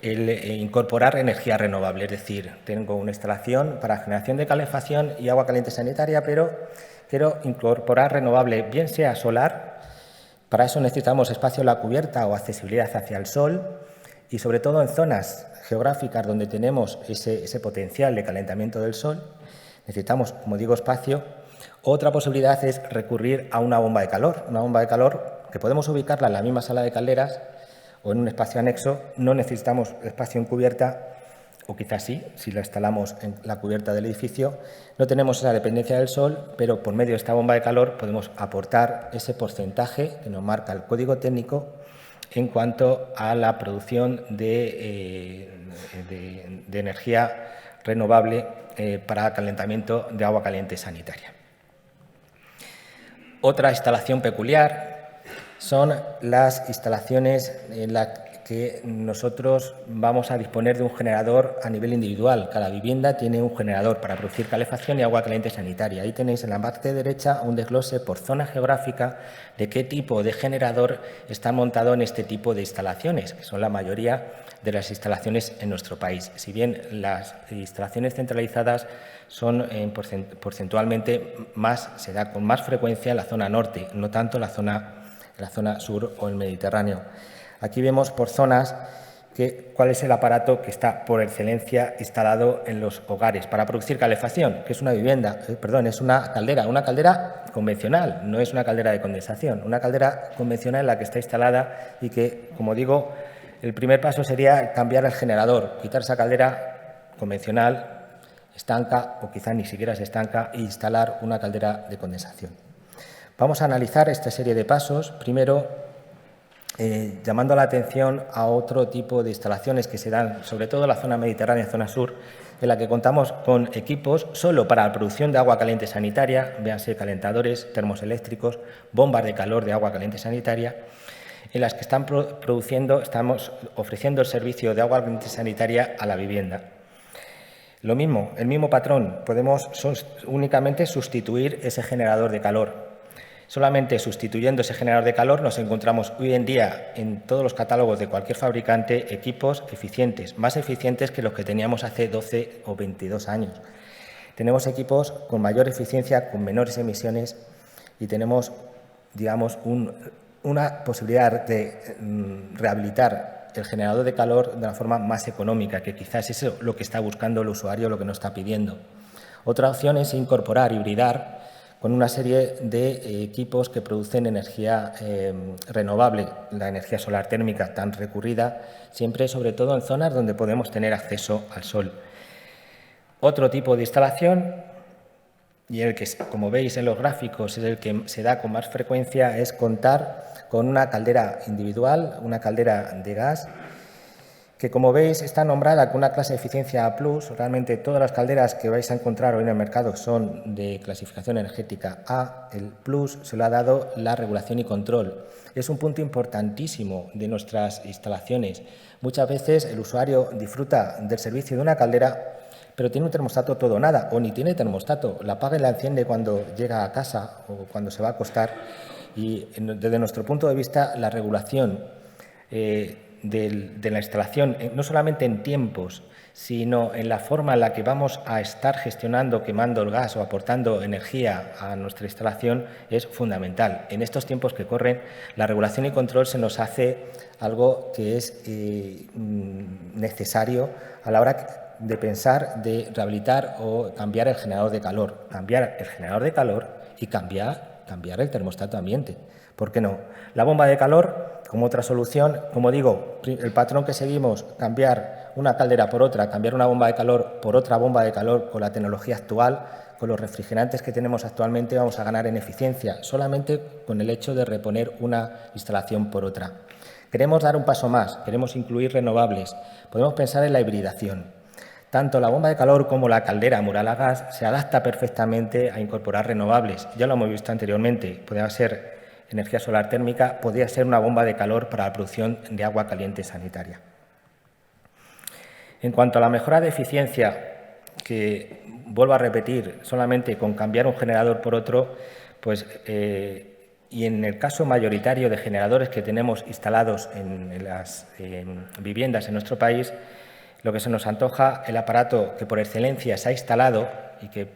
el incorporar energía renovable, es decir, tengo una instalación para generación de calefacción y agua caliente sanitaria, pero quiero incorporar renovable, bien sea solar, para eso necesitamos espacio en la cubierta o accesibilidad hacia el sol, y sobre todo en zonas geográficas donde tenemos ese potencial de calentamiento del sol, necesitamos, como digo, espacio. Otra posibilidad es recurrir a una bomba de calor que podemos ubicarla en la misma sala de calderas o en un espacio anexo. No necesitamos espacio en cubierta, o quizás sí, si la instalamos en la cubierta del edificio. No tenemos esa dependencia del sol, pero por medio de esta bomba de calor podemos aportar ese porcentaje que nos marca el Código Técnico en cuanto a la producción de energía renovable para calentamiento de agua caliente sanitaria. Otra instalación peculiar son las instalaciones en las que nosotros vamos a disponer de un generador a nivel individual. Cada vivienda tiene un generador para producir calefacción y agua caliente sanitaria. Ahí tenéis en la parte derecha un desglose por zona geográfica de qué tipo de generador está montado en este tipo de instalaciones, que son la mayoría de las instalaciones en nuestro país. Si bien las instalaciones centralizadas son porcentualmente más, se da con más frecuencia en la zona norte, no tanto en la zona sur o el Mediterráneo. Aquí vemos por zonas cuál es el aparato que está por excelencia instalado en los hogares para producir calefacción, que es una es una caldera convencional, no es una caldera de condensación, una caldera convencional en la que está instalada y que, como digo, el primer paso sería cambiar el generador, quitar esa caldera convencional, estanca o quizá ni siquiera es estanca, e instalar una caldera de condensación. Vamos a analizar esta serie de pasos, primero llamando la atención a otro tipo de instalaciones que se dan, sobre todo en la zona mediterránea, zona sur, en la que contamos con equipos solo para la producción de agua caliente sanitaria, véanse calentadores, termos eléctricos, bombas de calor de agua caliente sanitaria, en las que estamos ofreciendo el servicio de agua caliente sanitaria a la vivienda. Lo mismo, el mismo patrón, podemos únicamente sustituir ese generador de calor. Solamente sustituyendo ese generador de calor nos encontramos hoy en día en todos los catálogos de cualquier fabricante equipos eficientes, más eficientes que los que teníamos hace 12 o 22 años. Tenemos equipos con mayor eficiencia, con menores emisiones y tenemos, digamos, una posibilidad de rehabilitar el generador de calor de una forma más económica, que quizás es lo que está buscando el usuario, lo que nos está pidiendo. Otra opción es incorporar, hibridar, con una serie de equipos que producen energía renovable, la energía solar térmica tan recurrida, siempre sobre todo en zonas donde podemos tener acceso al sol. Otro tipo de instalación y el que, como veis en los gráficos, es el que se da con más frecuencia, es contar con una caldera individual, una caldera de gas, que como veis está nombrada con una clase de eficiencia A+. Realmente todas las calderas que vais a encontrar hoy en el mercado son de clasificación energética A. El plus se lo ha dado la regulación y control. Es un punto importantísimo de nuestras instalaciones. Muchas veces el usuario disfruta del servicio de una caldera, pero tiene un termostato todo o nada, o ni tiene termostato, la apaga y la enciende cuando llega a casa o cuando se va a acostar. Y desde nuestro punto de vista, la regulación de la instalación, no solamente en tiempos, sino en la forma en la que vamos a estar gestionando, quemando el gas o aportando energía a nuestra instalación, es fundamental. En estos tiempos que corren, la regulación y control se nos hace algo que es necesario a la hora de pensar de rehabilitar o cambiar el generador de calor. Cambiar el generador de calor y cambiar el termostato ambiente. ¿Por qué no? La bomba de calor, como otra solución, como digo, el patrón que seguimos, cambiar una caldera por otra, cambiar una bomba de calor por otra bomba de calor con la tecnología actual, con los refrigerantes que tenemos actualmente, vamos a ganar en eficiencia, solamente con el hecho de reponer una instalación por otra. Queremos dar un paso más, queremos incluir renovables, podemos pensar en la hibridación. Tanto la bomba de calor como la caldera mural a gas se adapta perfectamente a incorporar renovables. Ya lo hemos visto anteriormente, podría ser energía solar térmica, podría ser una bomba de calor para la producción de agua caliente sanitaria. En cuanto a la mejora de eficiencia, que vuelvo a repetir, solamente con cambiar un generador por otro, pues, y en el caso mayoritario de generadores que tenemos instalados en las viviendas en nuestro país, lo que se nos antoja, el aparato que por excelencia se ha instalado y que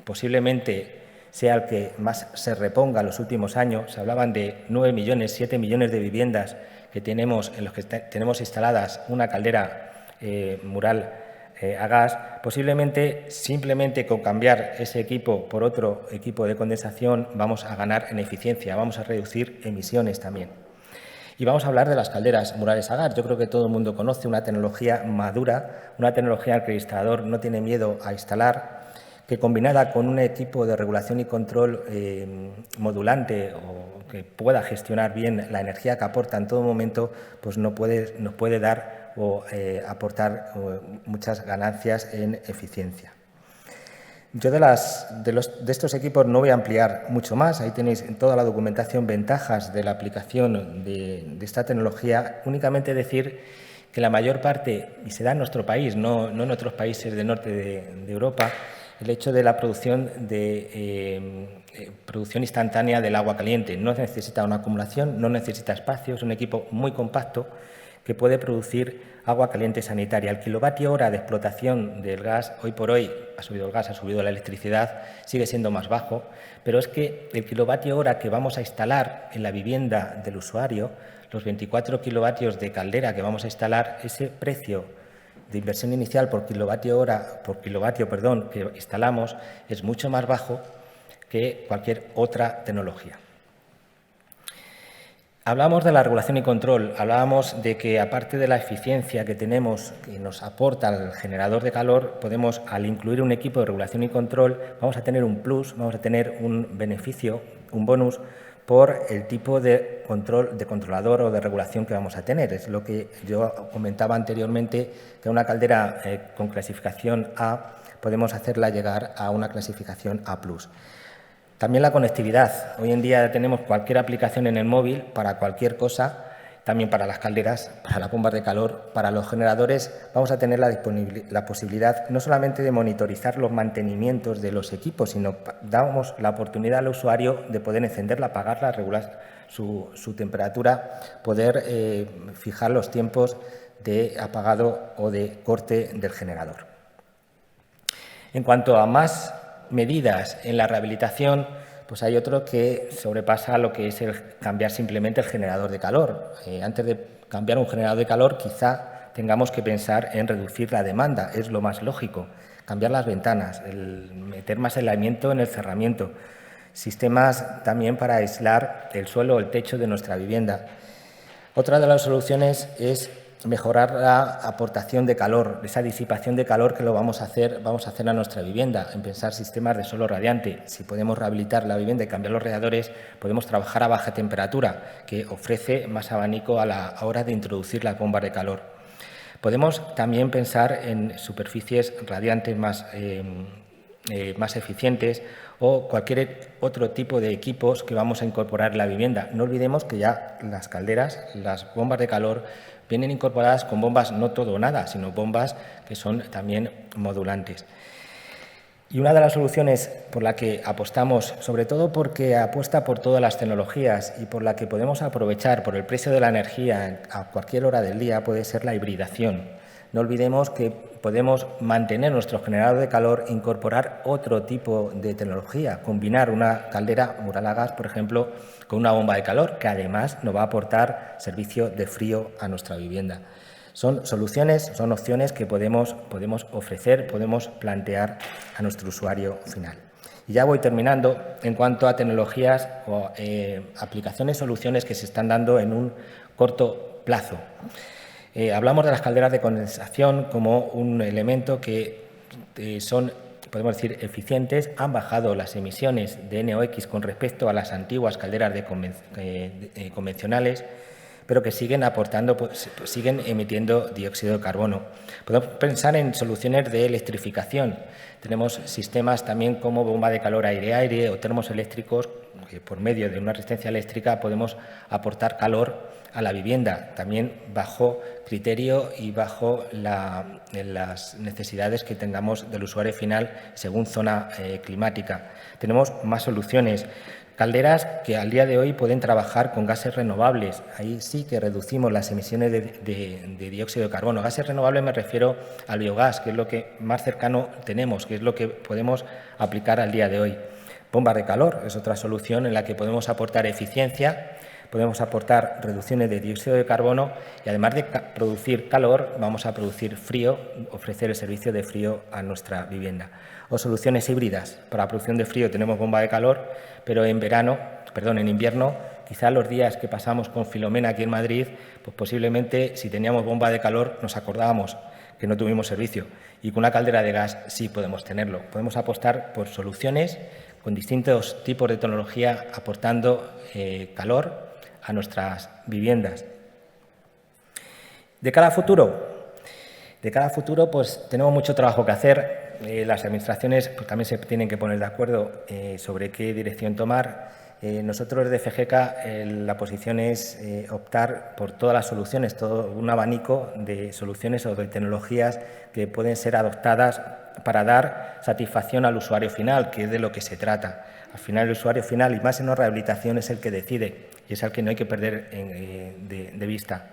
posiblemente sea el que más se reponga en los últimos años. Se hablaban de 9 millones, 7 millones de viviendas que tenemos, en los que tenemos instaladas una caldera mural a gas. Posiblemente, simplemente con cambiar ese equipo por otro equipo de condensación, vamos a ganar en eficiencia, vamos a reducir emisiones también. Y vamos a hablar de las calderas murales a gas. Yo creo que todo el mundo conoce una tecnología madura, una tecnología que el instalador no tiene miedo a instalar, que combinada con un equipo de regulación y control modulante o que pueda gestionar bien la energía que aporta en todo momento, pues nos puede dar o aportar muchas ganancias en eficiencia. Yo de estos equipos no voy a ampliar mucho más. Ahí tenéis en toda la documentación ventajas de la aplicación de esta tecnología. Únicamente decir que la mayor parte, y se da en nuestro país, no en otros países del norte de Europa, el hecho de la producción instantánea del agua caliente. No necesita una acumulación, no necesita espacio, es un equipo muy compacto que puede producir agua caliente sanitaria. El kilovatio hora de explotación del gas, hoy por hoy, ha subido el gas, ha subido la electricidad, sigue siendo más bajo, pero es que el kilovatio hora que vamos a instalar en la vivienda del usuario, los 24 kilovatios de caldera que vamos a instalar, ese precio de inversión inicial por kilovatio que instalamos es mucho más bajo que cualquier otra tecnología. Hablamos de la regulación y control, hablábamos de que aparte de la eficiencia que tenemos, que nos aporta el generador de calor, podemos, al incluir un equipo de regulación y control, vamos a tener un plus, vamos a tener un beneficio, un bonus, por el tipo de controlador o de regulación que vamos a tener. Es lo que yo comentaba anteriormente, que una caldera con clasificación A podemos hacerla llegar a una clasificación A+. También la conectividad. Hoy en día tenemos cualquier aplicación en el móvil para cualquier cosa, también para las calderas, para las bombas de calor, para los generadores. Vamos a tener la posibilidad no solamente de monitorizar los mantenimientos de los equipos, sino damos la oportunidad al usuario de poder encenderla, apagarla, regular su temperatura, poder fijar los tiempos de apagado o de corte del generador. En cuanto a más medidas en la rehabilitación, pues hay otro que sobrepasa lo que es el cambiar simplemente el generador de calor. Antes de cambiar un generador de calor, quizá tengamos que pensar en reducir la demanda, es lo más lógico. Cambiar las ventanas, meter más aislamiento en el cerramiento, sistemas también para aislar el suelo o el techo de nuestra vivienda. Otra de las soluciones es mejorar la aportación de calor, esa disipación de calor que lo vamos a hacer a nuestra vivienda, en pensar sistemas de suelo radiante. Si podemos rehabilitar la vivienda y cambiar los radiadores, podemos trabajar a baja temperatura, que ofrece más abanico a la hora de introducir las bombas de calor. Podemos también pensar en superficies radiantes más eficientes o cualquier otro tipo de equipos que vamos a incorporar en la vivienda. No olvidemos que ya las calderas, las bombas de calor, vienen incorporadas con bombas no todo o nada, sino bombas que son también modulantes. Y una de las soluciones por la que apostamos, sobre todo porque apuesta por todas las tecnologías y por la que podemos aprovechar por el precio de la energía a cualquier hora del día, puede ser la hibridación. No olvidemos que podemos mantener nuestro generador de calor e incorporar otro tipo de tecnología, combinar una caldera mural a gas, por ejemplo, con una bomba de calor, que además nos va a aportar servicio de frío a nuestra vivienda. Son soluciones, son opciones que podemos ofrecer, podemos plantear a nuestro usuario final. Y ya voy terminando en cuanto a tecnologías o aplicaciones, soluciones que se están dando en un corto plazo. Hablamos de las calderas de condensación como un elemento que son, podemos decir, eficientes, han bajado las emisiones de NOx con respecto a las antiguas calderas convencionales, pero que siguen aportando, siguen emitiendo dióxido de carbono. Podemos pensar en soluciones de electrificación. Tenemos sistemas también como bomba de calor aire-aire o termos eléctricos que por medio de una resistencia eléctrica podemos aportar calor a la vivienda, también bajo criterio y bajo las necesidades que tengamos del usuario final según zona climática. Tenemos más soluciones. Calderas que al día de hoy pueden trabajar con gases renovables. Ahí sí que reducimos las emisiones de dióxido de carbono. Gases renovables me refiero al biogás, que es lo que más cercano tenemos, que es lo que podemos aplicar al día de hoy. Bombas de calor es otra solución en la que podemos aportar eficiencia, podemos aportar reducciones de dióxido de carbono y además de producir calor, vamos a producir frío, ofrecer el servicio de frío a nuestra vivienda. O soluciones híbridas. Para la producción de frío tenemos bomba de calor, pero en invierno, quizá los días que pasamos con Filomena aquí en Madrid, pues posiblemente si teníamos bomba de calor nos acordábamos que no tuvimos servicio y con una caldera de gas sí podemos tenerlo. Podemos apostar por soluciones con distintos tipos de tecnología aportando calor a nuestras viviendas. De cara a futuro, pues tenemos mucho trabajo que hacer. Las administraciones pues, también se tienen que poner de acuerdo sobre qué dirección tomar. Nosotros desde FGECA la posición es optar por todas las soluciones, todo un abanico de soluciones o de tecnologías que pueden ser adoptadas para dar satisfacción al usuario final, que es de lo que se trata. Al final, el usuario final, y más en una rehabilitación, es el que decide y es al que no hay que perder de vista.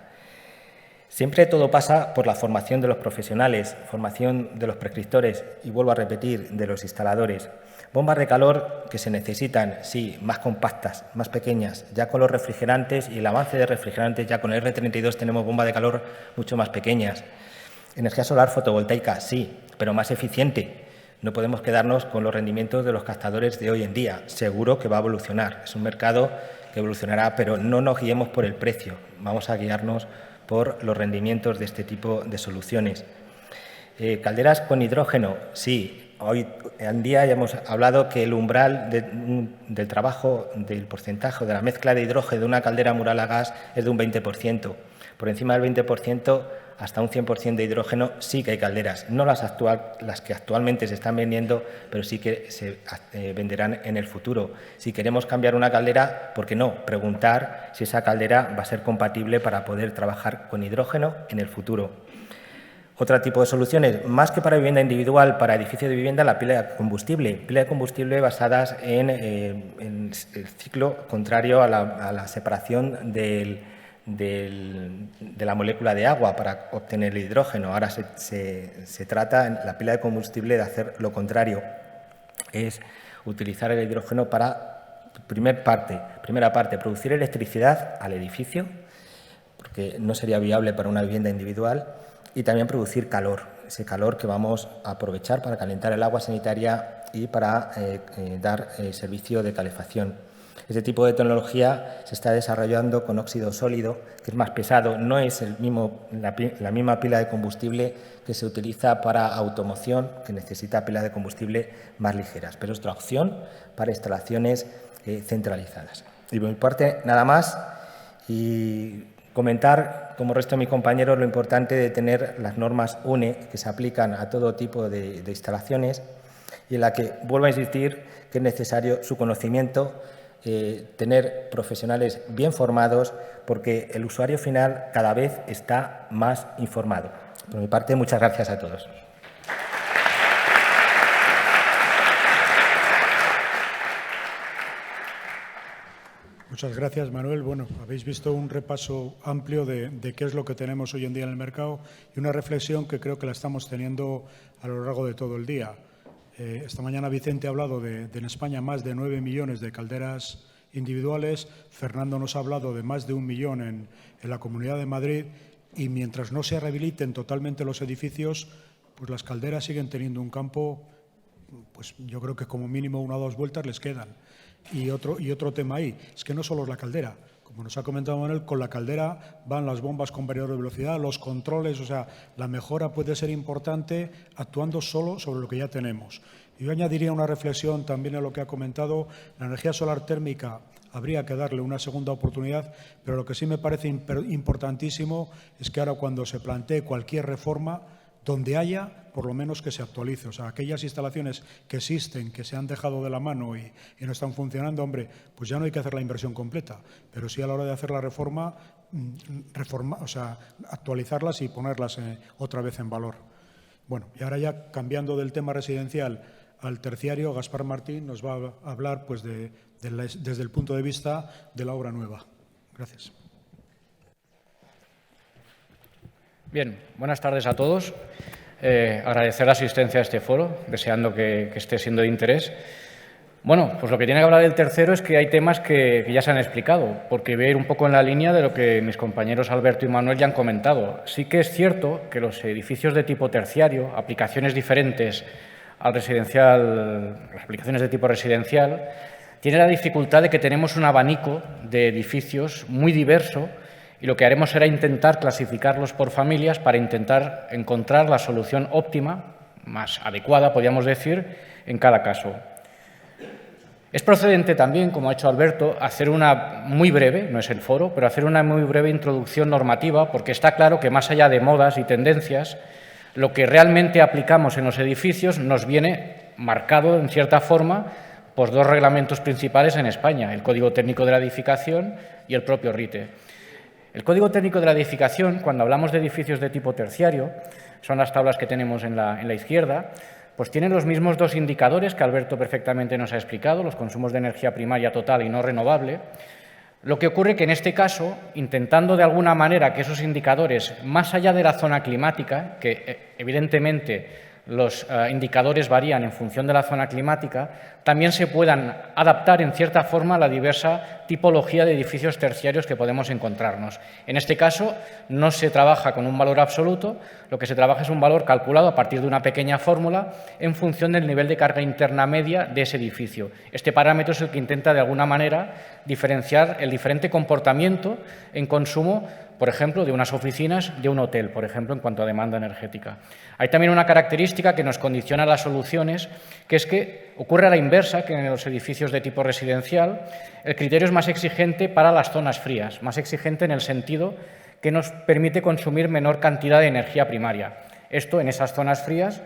Siempre todo pasa por la formación de los profesionales, formación de los prescriptores y, vuelvo a repetir, de los instaladores. Bombas de calor que se necesitan, sí, más compactas, más pequeñas, ya con los refrigerantes y el avance de refrigerantes, ya con el R32 tenemos bombas de calor mucho más pequeñas. Energía solar fotovoltaica, sí, pero más eficiente. No podemos quedarnos con los rendimientos de los captadores de hoy en día. Seguro que va a evolucionar. Es un mercado que evolucionará, pero no nos guiemos por el precio. Vamos a guiarnos por los rendimientos de este tipo de soluciones. Calderas con hidrógeno, sí. Hoy en día ya hemos hablado que el umbral del trabajo, del porcentaje de la mezcla de hidrógeno de una caldera mural a gas es de un 20%. Por encima del 20%, hasta un 100% de hidrógeno, sí que hay calderas. No las que actualmente se están vendiendo, pero sí que se venderán en el futuro. Si queremos cambiar una caldera, ¿por qué no? Preguntar si esa caldera va a ser compatible para poder trabajar con hidrógeno en el futuro. Otro tipo de soluciones, más que para vivienda individual, para edificio de vivienda, la pila de combustible. Pila de combustible basadas en el ciclo contrario a la separación de la molécula de agua para obtener el hidrógeno. Ahora se trata en la pila de combustible de hacer lo contrario, es utilizar el hidrógeno para, primera parte, producir electricidad al edificio, porque no sería viable para una vivienda individual, y también producir calor, ese calor que vamos a aprovechar para calentar el agua sanitaria y para dar servicio de calefacción. Este tipo de tecnología se está desarrollando con óxido sólido, que es más pesado, no es la misma pila de combustible que se utiliza para automoción, que necesita pilas de combustible más ligeras, pero es otra opción para instalaciones centralizadas. Y por mi parte, nada más, y comentar, como resto de mis compañeros, lo importante de tener las normas UNE que se aplican a todo tipo de instalaciones y en la que, vuelvo a insistir, que es necesario su conocimiento, tener profesionales bien formados, porque el usuario final cada vez está más informado. Por mi parte, muchas gracias a todos. Muchas gracias, Manuel. Bueno, habéis visto un repaso amplio de qué es lo que tenemos hoy en día en el mercado y una reflexión que creo que la estamos teniendo a lo largo de todo el día. Esta mañana Vicente ha hablado de en España más de 9 millones de calderas individuales. Fernando nos ha hablado de más de 1 millón en la Comunidad de Madrid y mientras no se rehabiliten totalmente los edificios, pues las calderas siguen teniendo un campo, pues yo creo que como mínimo 1 o 2 vueltas les quedan. Y otro tema ahí, es que no solo es la caldera. Como nos ha comentado Manuel, con la caldera van las bombas con variador de velocidad, los controles, o sea, la mejora puede ser importante actuando solo sobre lo que ya tenemos. Y yo añadiría una reflexión también a lo que ha comentado. La energía solar térmica habría que darle una segunda oportunidad, pero lo que sí me parece importantísimo es que ahora cuando se plantee cualquier reforma, donde haya, por lo menos que se actualice. O sea, aquellas instalaciones que existen, que se han dejado de la mano y no están funcionando, hombre, pues ya no hay que hacer la inversión completa, pero sí a la hora de hacer la reforma, o sea, actualizarlas y ponerlas otra vez en valor. Bueno, y ahora ya cambiando del tema residencial al terciario, Gaspar Martín nos va a hablar pues, desde el punto de vista de la obra nueva. Gracias. Bien, buenas tardes a todos. Agradecer la asistencia a este foro, deseando que esté siendo de interés. Bueno, pues lo que tiene que hablar del tercero es que hay temas que ya se han explicado, porque voy a ir un poco en la línea de lo que mis compañeros Alberto y Manuel ya han comentado. Sí que es cierto que los edificios de tipo terciario, aplicaciones diferentes al residencial, las aplicaciones de tipo residencial, tienen la dificultad de que tenemos un abanico de edificios muy diverso y lo que haremos será intentar clasificarlos por familias para intentar encontrar la solución óptima, más adecuada, podríamos decir, en cada caso. Es procedente también, como ha hecho Alberto, hacer una muy breve, no es el foro, pero hacer una muy breve introducción normativa, porque está claro que más allá de modas y tendencias, lo que realmente aplicamos en los edificios nos viene marcado, en cierta forma, por 2 reglamentos principales en España, el Código Técnico de la Edificación y el propio RITE. El Código Técnico de la Edificación, cuando hablamos de edificios de tipo terciario, son las tablas que tenemos en la izquierda, pues tienen los mismos 2 indicadores que Alberto perfectamente nos ha explicado, los consumos de energía primaria total y no renovable. Lo que ocurre que en este caso, intentando de alguna manera que esos indicadores, más allá de la zona climática, que evidentemente los indicadores varían en función de la zona climática, también se puedan adaptar en cierta forma a la diversa tipología de edificios terciarios que podemos encontrarnos. En este caso, no se trabaja con un valor absoluto, lo que se trabaja es un valor calculado a partir de una pequeña fórmula en función del nivel de carga interna media de ese edificio. Este parámetro es el que intenta, de alguna manera, diferenciar el diferente comportamiento en consumo, por ejemplo, de unas oficinas, de un hotel, por ejemplo, en cuanto a demanda energética. Hay también una característica que nos condiciona las soluciones, que es que ocurre a la inversa que en los edificios de tipo residencial. El criterio es más exigente para las zonas frías, más exigente en el sentido que nos permite consumir menor cantidad de energía primaria. Esto, en esas zonas frías,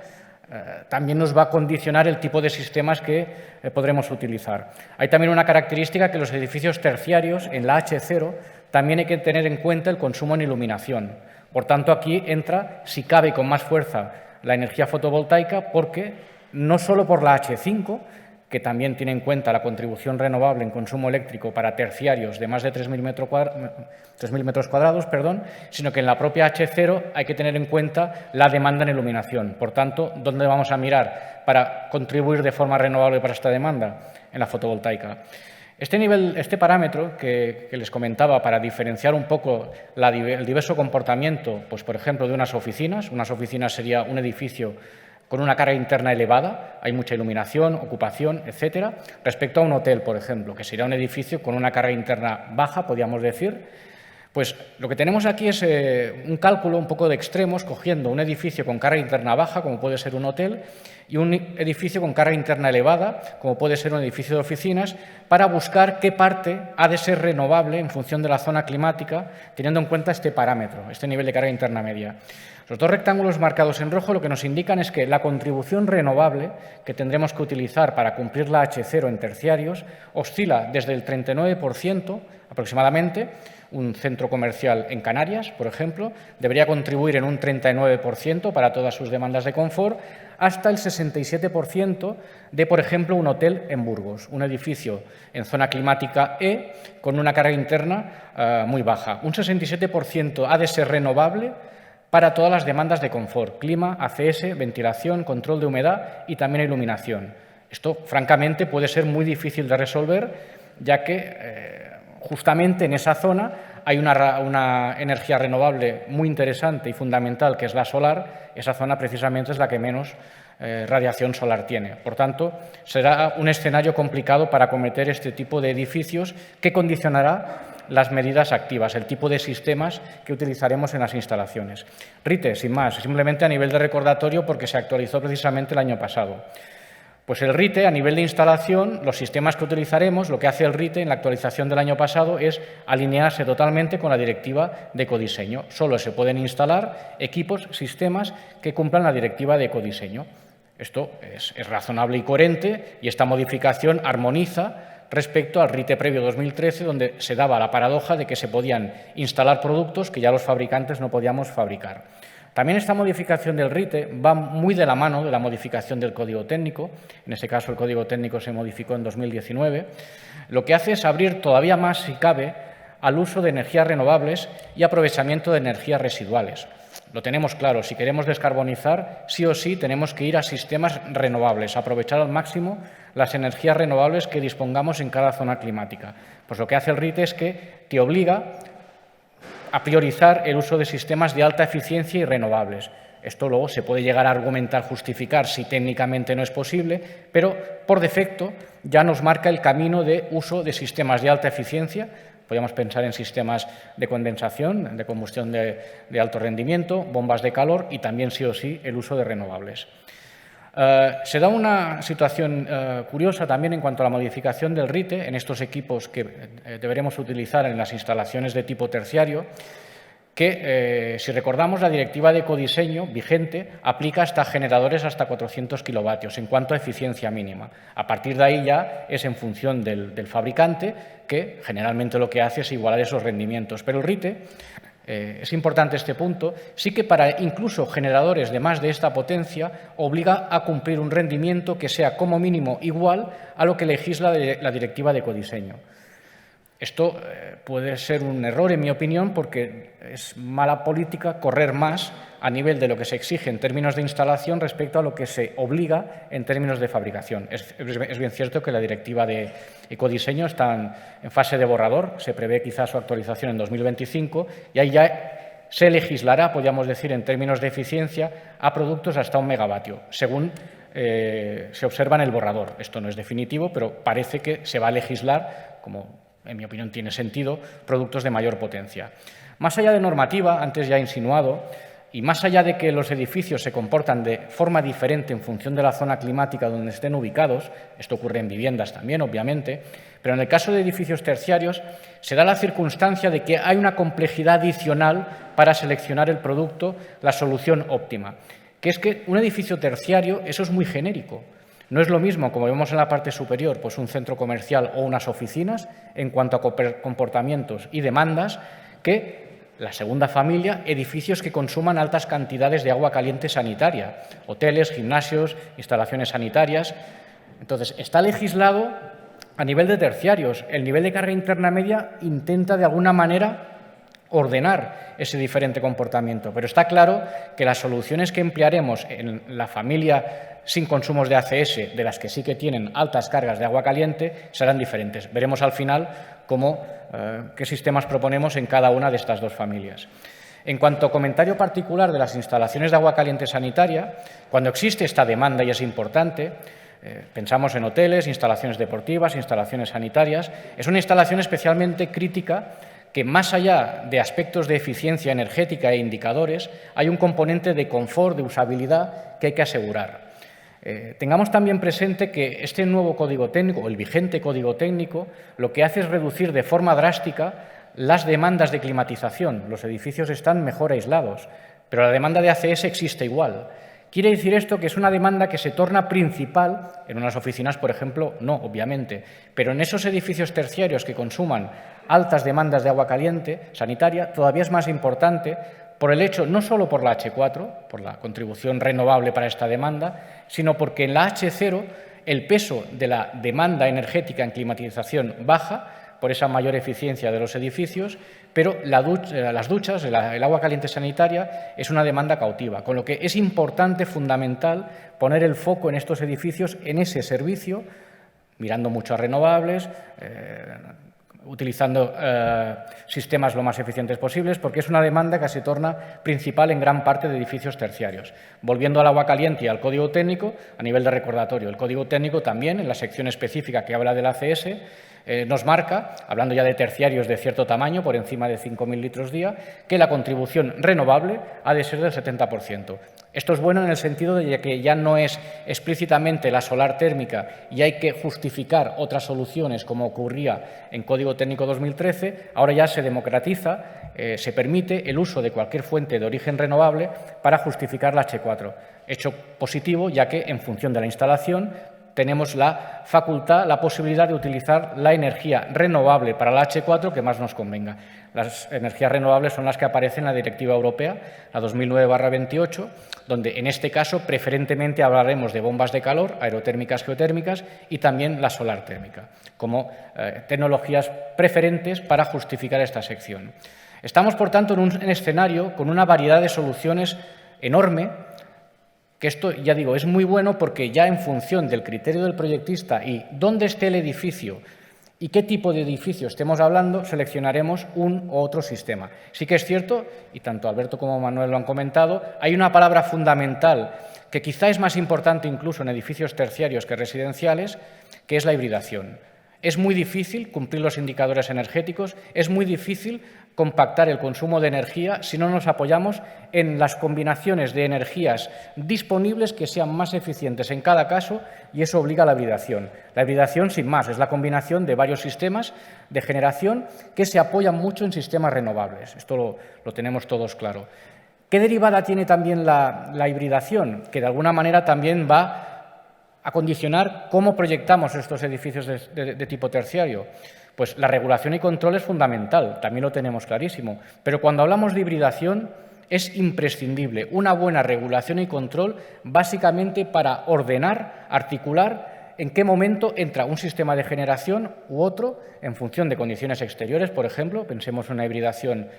también nos va a condicionar el tipo de sistemas que podremos utilizar. Hay también una característica que los edificios terciarios, en la H0, también hay que tener en cuenta el consumo en iluminación. Por tanto, aquí entra, si cabe con más fuerza, la energía fotovoltaica, porque no solo por la H5, que también tiene en cuenta la contribución renovable en consumo eléctrico para terciarios de más de 3.000 metros cuadrados, sino que en la propia H0 hay que tener en cuenta la demanda en iluminación. Por tanto, ¿dónde vamos a mirar para contribuir de forma renovable para esta demanda? En la fotovoltaica. Este parámetro que les comentaba para diferenciar un poco el diverso comportamiento, pues por ejemplo, de unas oficinas sería un edificio con una carga interna elevada, hay mucha iluminación, ocupación, etcétera, respecto a un hotel, por ejemplo, que sería un edificio con una carga interna baja, podríamos decir. Pues lo que tenemos aquí es un cálculo un poco de extremos, cogiendo un edificio con carga interna baja, como puede ser un hotel, y un edificio con carga interna elevada, como puede ser un edificio de oficinas, para buscar qué parte ha de ser renovable en función de la zona climática, teniendo en cuenta este parámetro, este nivel de carga interna media. Los dos rectángulos marcados en rojo lo que nos indican es que la contribución renovable que tendremos que utilizar para cumplir la H0 en terciarios oscila desde el 39% aproximadamente. Un centro comercial en Canarias, por ejemplo, debería contribuir en un 39% para todas sus demandas de confort, hasta el 67% de, por ejemplo, un hotel en Burgos, un edificio en zona climática E con una carga interna muy baja. Un 67% ha de ser renovable para todas las demandas de confort, clima, ACS, ventilación, control de humedad y también iluminación. Esto, francamente, puede ser muy difícil de resolver, ya que justamente en esa zona hay una energía renovable muy interesante y fundamental, que es la solar. Esa zona precisamente es la que menos radiación solar tiene. Por tanto, será un escenario complicado para acometer este tipo de edificios, que condicionará las medidas activas, el tipo de sistemas que utilizaremos en las instalaciones. RITE, sin más, simplemente a nivel de recordatorio, porque se actualizó precisamente el año pasado. Pues el RITE, a nivel de instalación, los sistemas que utilizaremos, lo que hace el RITE en la actualización del año pasado es alinearse totalmente con la directiva de ecodiseño. Solo se pueden instalar equipos, sistemas que cumplan la directiva de ecodiseño. Esto es razonable y coherente, y esta modificación armoniza respecto al RITE previo 2013, donde se daba la paradoja de que se podían instalar productos que ya los fabricantes no podíamos fabricar. También esta modificación del RITE va muy de la mano de la modificación del Código Técnico. En este caso, el Código Técnico se modificó en 2019. Lo que hace es abrir todavía más, si cabe, al uso de energías renovables y aprovechamiento de energías residuales. Lo tenemos claro, si queremos descarbonizar, sí o sí tenemos que ir a sistemas renovables, aprovechar al máximo las energías renovables que dispongamos en cada zona climática. Pues lo que hace el RITE es que te obliga a priorizar el uso de sistemas de alta eficiencia y renovables. Esto luego se puede llegar a argumentar, justificar si técnicamente no es posible, pero por defecto ya nos marca el camino de uso de sistemas de alta eficiencia. Podríamos pensar en sistemas de condensación, de combustión de alto rendimiento, bombas de calor y también sí o sí el uso de renovables. Se da una situación curiosa también en cuanto a la modificación del RITE en estos equipos que deberemos utilizar en las instalaciones de tipo terciario, que, si recordamos, la directiva de ecodiseño vigente aplica hasta generadores hasta 400 kilovatios en cuanto a eficiencia mínima. A partir de ahí ya es en función del fabricante, que generalmente lo que hace es igualar esos rendimientos. Pero el RITE, es importante este punto, sí que para incluso generadores de más de esta potencia obliga a cumplir un rendimiento que sea como mínimo igual a lo que legisla la directiva de ecodiseño. Esto puede ser un error, en mi opinión, porque es mala política correr más a nivel de lo que se exige en términos de instalación respecto a lo que se obliga en términos de fabricación. Es bien cierto que la directiva de ecodiseño está en fase de borrador, se prevé quizás su actualización en 2025 y ahí ya se legislará, podríamos decir, en términos de eficiencia a productos hasta 1 megavatio, según se observa en el borrador. Esto no es definitivo, pero parece que se va a legislar, como en mi opinión tiene sentido, productos de mayor potencia. Más allá de normativa, antes ya he insinuado, y más allá de que los edificios se comportan de forma diferente en función de la zona climática donde estén ubicados, esto ocurre en viviendas también, obviamente, pero en el caso de edificios terciarios se da la circunstancia de que hay una complejidad adicional para seleccionar el producto, la solución óptima, que es que un edificio terciario, eso es muy genérico. No es lo mismo, como vemos en la parte superior, pues un centro comercial o unas oficinas en cuanto a comportamientos y demandas, que la segunda familia, edificios que consuman altas cantidades de agua caliente sanitaria, hoteles, gimnasios, instalaciones sanitarias. Entonces, está legislado a nivel de terciarios. El nivel de carga interna media intenta de alguna manera ordenar ese diferente comportamiento, pero está claro que las soluciones que emplearemos en la familia sin consumos de ACS, de las que sí que tienen altas cargas de agua caliente, serán diferentes. Veremos al final qué sistemas proponemos en cada una de estas dos familias. En cuanto a comentario particular de las instalaciones de agua caliente sanitaria, cuando existe esta demanda y es importante, pensamos en hoteles, instalaciones deportivas, instalaciones sanitarias, es una instalación especialmente crítica que, más allá de aspectos de eficiencia energética e indicadores, hay un componente de confort, de usabilidad que hay que asegurar. Tengamos también presente que este nuevo código técnico, o el vigente código técnico, lo que hace es reducir de forma drástica las demandas de climatización. Los edificios están mejor aislados, pero la demanda de ACS existe igual. ¿Quiere decir esto que es una demanda que se torna principal? En unas oficinas, por ejemplo, no, obviamente, pero en esos edificios terciarios que consuman altas demandas de agua caliente sanitaria, todavía es más importante por el hecho, no solo por la H4, por la contribución renovable para esta demanda, sino porque en la H0 el peso de la demanda energética en climatización baja por esa mayor eficiencia de los edificios, pero las duchas, el agua caliente sanitaria, es una demanda cautiva, con lo que es importante, fundamental, poner el foco en estos edificios, en ese servicio, mirando mucho a renovables, utilizando sistemas lo más eficientes posibles, porque es una demanda que se torna principal en gran parte de edificios terciarios. Volviendo al agua caliente y al código técnico, a nivel de recordatorio, el código técnico también, en la sección específica que habla del ACS, nos marca, hablando ya de terciarios de cierto tamaño, por encima de 5.000 litros día, que la contribución renovable ha de ser del 70%. Esto es bueno en el sentido de que ya no es explícitamente la solar térmica y hay que justificar otras soluciones como ocurría en Código Técnico 2013, ahora ya se democratiza, se permite el uso de cualquier fuente de origen renovable para justificar la H4. Hecho positivo, ya que en función de la instalación tenemos la facultad, la posibilidad de utilizar la energía renovable para la H4 que más nos convenga. Las energías renovables son las que aparecen en la Directiva Europea, la 2009/28, donde en este caso preferentemente hablaremos de bombas de calor, aerotérmicas, geotérmicas y también la solar térmica, como tecnologías preferentes para justificar esta sección. Estamos, por tanto, en un escenario con una variedad de soluciones enorme, que esto, ya digo, es muy bueno porque ya en función del criterio del proyectista y dónde esté el edificio y qué tipo de edificio estemos hablando, seleccionaremos un u otro sistema. Sí que es cierto, y tanto Alberto como Manuel lo han comentado, hay una palabra fundamental que quizá es más importante incluso en edificios terciarios que residenciales, que es la hibridación. Es muy difícil cumplir los indicadores energéticos, es muy difícil compactar el consumo de energía si no nos apoyamos en las combinaciones de energías disponibles que sean más eficientes en cada caso, y eso obliga a la hibridación. La hibridación, sin más, es la combinación de varios sistemas de generación que se apoyan mucho en sistemas renovables. Esto lo tenemos todos claro. ¿Qué derivada tiene también la hibridación? Que de alguna manera también va a condicionar cómo proyectamos estos edificios de tipo terciario. Pues la regulación y control es fundamental, también lo tenemos clarísimo, pero cuando hablamos de hibridación es imprescindible una buena regulación y control básicamente para ordenar, articular en qué momento entra un sistema de generación u otro en función de condiciones exteriores, por ejemplo, pensemos en una hibridación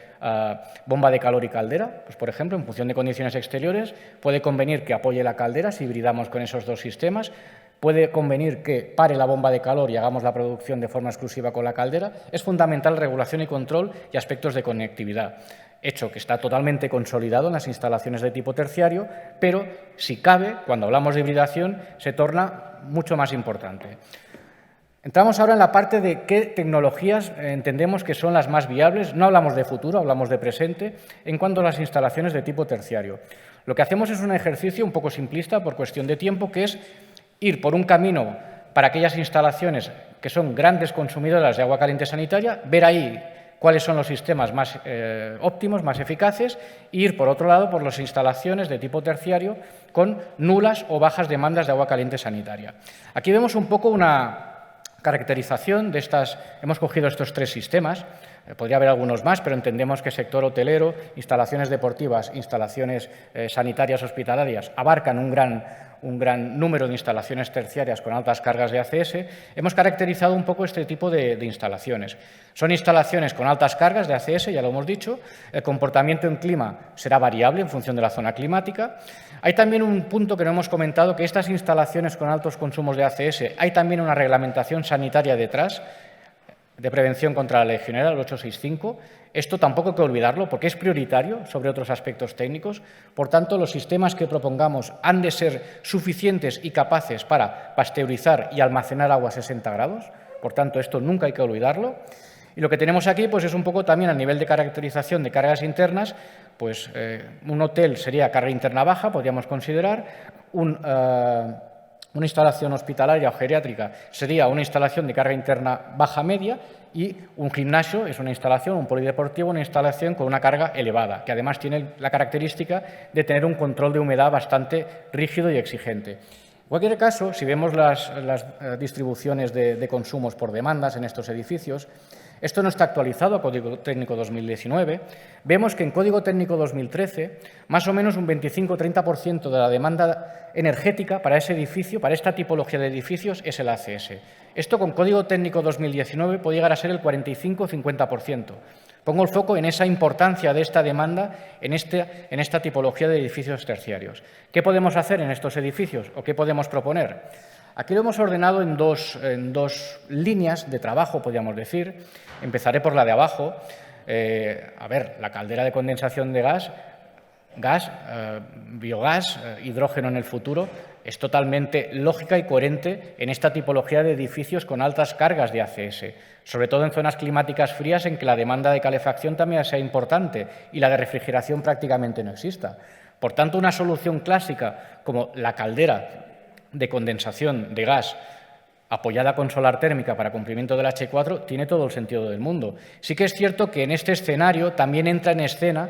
bomba de calor y caldera, pues por ejemplo, en función de condiciones exteriores puede convenir que apoye la caldera si hibridamos con esos dos sistemas, puede convenir que pare la bomba de calor y hagamos la producción de forma exclusiva con la caldera. Es fundamental regulación y control y aspectos de conectividad, hecho que está totalmente consolidado en las instalaciones de tipo terciario, pero si cabe, cuando hablamos de hibridación, se torna mucho más importante. Entramos ahora en la parte de qué tecnologías entendemos que son las más viables. No hablamos de futuro, hablamos de presente, en cuanto a las instalaciones de tipo terciario. Lo que hacemos es un ejercicio un poco simplista por cuestión de tiempo, que es ir por un camino para aquellas instalaciones que son grandes consumidoras de agua caliente sanitaria, ver ahí cuáles son los sistemas más óptimos, más eficaces, e ir, por otro lado, por las instalaciones de tipo terciario con nulas o bajas demandas de agua caliente sanitaria. Aquí vemos un poco una caracterización de estas. Hemos cogido estos tres sistemas, podría haber algunos más, pero entendemos que sector hotelero, instalaciones deportivas, instalaciones sanitarias hospitalarias abarcan un gran número de instalaciones terciarias con altas cargas de ACS. Hemos caracterizado un poco este tipo de instalaciones. Son instalaciones con altas cargas de ACS, ya lo hemos dicho. El comportamiento en clima será variable en función de la zona climática. Hay también un punto que no hemos comentado, que estas instalaciones con altos consumos de ACS, hay también una reglamentación sanitaria detrás. de prevención contra la legionela, el 865. Esto tampoco hay que olvidarlo porque es prioritario sobre otros aspectos técnicos. Por tanto, los sistemas que propongamos han de ser suficientes y capaces para pasteurizar y almacenar agua a 60 grados. Por tanto, esto nunca hay que olvidarlo. Y lo que tenemos aquí pues, es un poco también a nivel de caracterización de cargas internas. Pues un hotel sería carga interna baja, podríamos considerar. Una instalación hospitalaria o geriátrica sería una instalación de carga interna baja-media y un gimnasio es una instalación, un polideportivo, una instalación con una carga elevada, que además tiene la característica de tener un control de humedad bastante rígido y exigente. En cualquier caso, si vemos las distribuciones de consumos por demandas en estos edificios, esto no está actualizado a Código Técnico 2019. Vemos que en Código Técnico 2013, más o menos un 25-30% de la demanda energética para ese edificio, para esta tipología de edificios, es el ACS. Esto con Código Técnico 2019 puede llegar a ser el 45-50%. Pongo el foco en esa importancia de esta demanda en esta tipología de edificios terciarios. ¿Qué podemos hacer en estos edificios o qué podemos proponer? Aquí lo hemos ordenado en dos líneas de trabajo, podríamos decir. Empezaré por la de abajo. La caldera de condensación de gas, biogás, hidrógeno en el futuro, es totalmente lógica y coherente en esta tipología de edificios con altas cargas de ACS, sobre todo en zonas climáticas frías en que la demanda de calefacción también sea importante y la de refrigeración prácticamente no exista. Por tanto, una solución clásica como la caldera de condensación de gas apoyada con solar térmica para cumplimiento del H4 tiene todo el sentido del mundo. Sí que es cierto que en este escenario también entra en escena,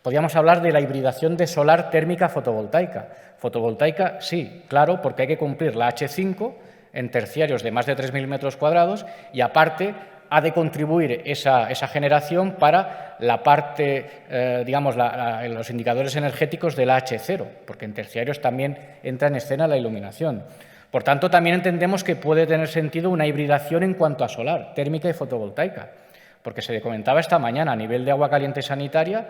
podríamos hablar de la hibridación de solar térmica fotovoltaica. Fotovoltaica, sí, claro, porque hay que cumplir la H5 en terciarios de más de 3.000 metros cuadrados y aparte ha de contribuir esa generación para la parte, los indicadores energéticos de la H0, porque en terciarios también entra en escena la iluminación. Por tanto, también entendemos que puede tener sentido una hibridación en cuanto a solar, térmica y fotovoltaica, porque se comentaba esta mañana, a nivel de agua caliente sanitaria,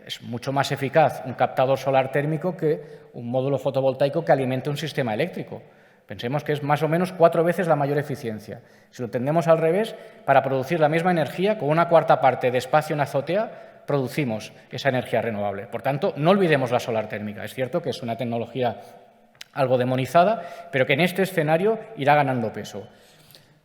es mucho más eficaz un captador solar térmico que un módulo fotovoltaico que alimente un sistema eléctrico. Pensemos que es más o menos 4 veces la mayor eficiencia. Si lo tendemos al revés, para producir la misma energía, con una cuarta parte de espacio en azotea, producimos esa energía renovable. Por tanto, no olvidemos la solar térmica. Es cierto que es una tecnología algo demonizada, pero que en este escenario irá ganando peso.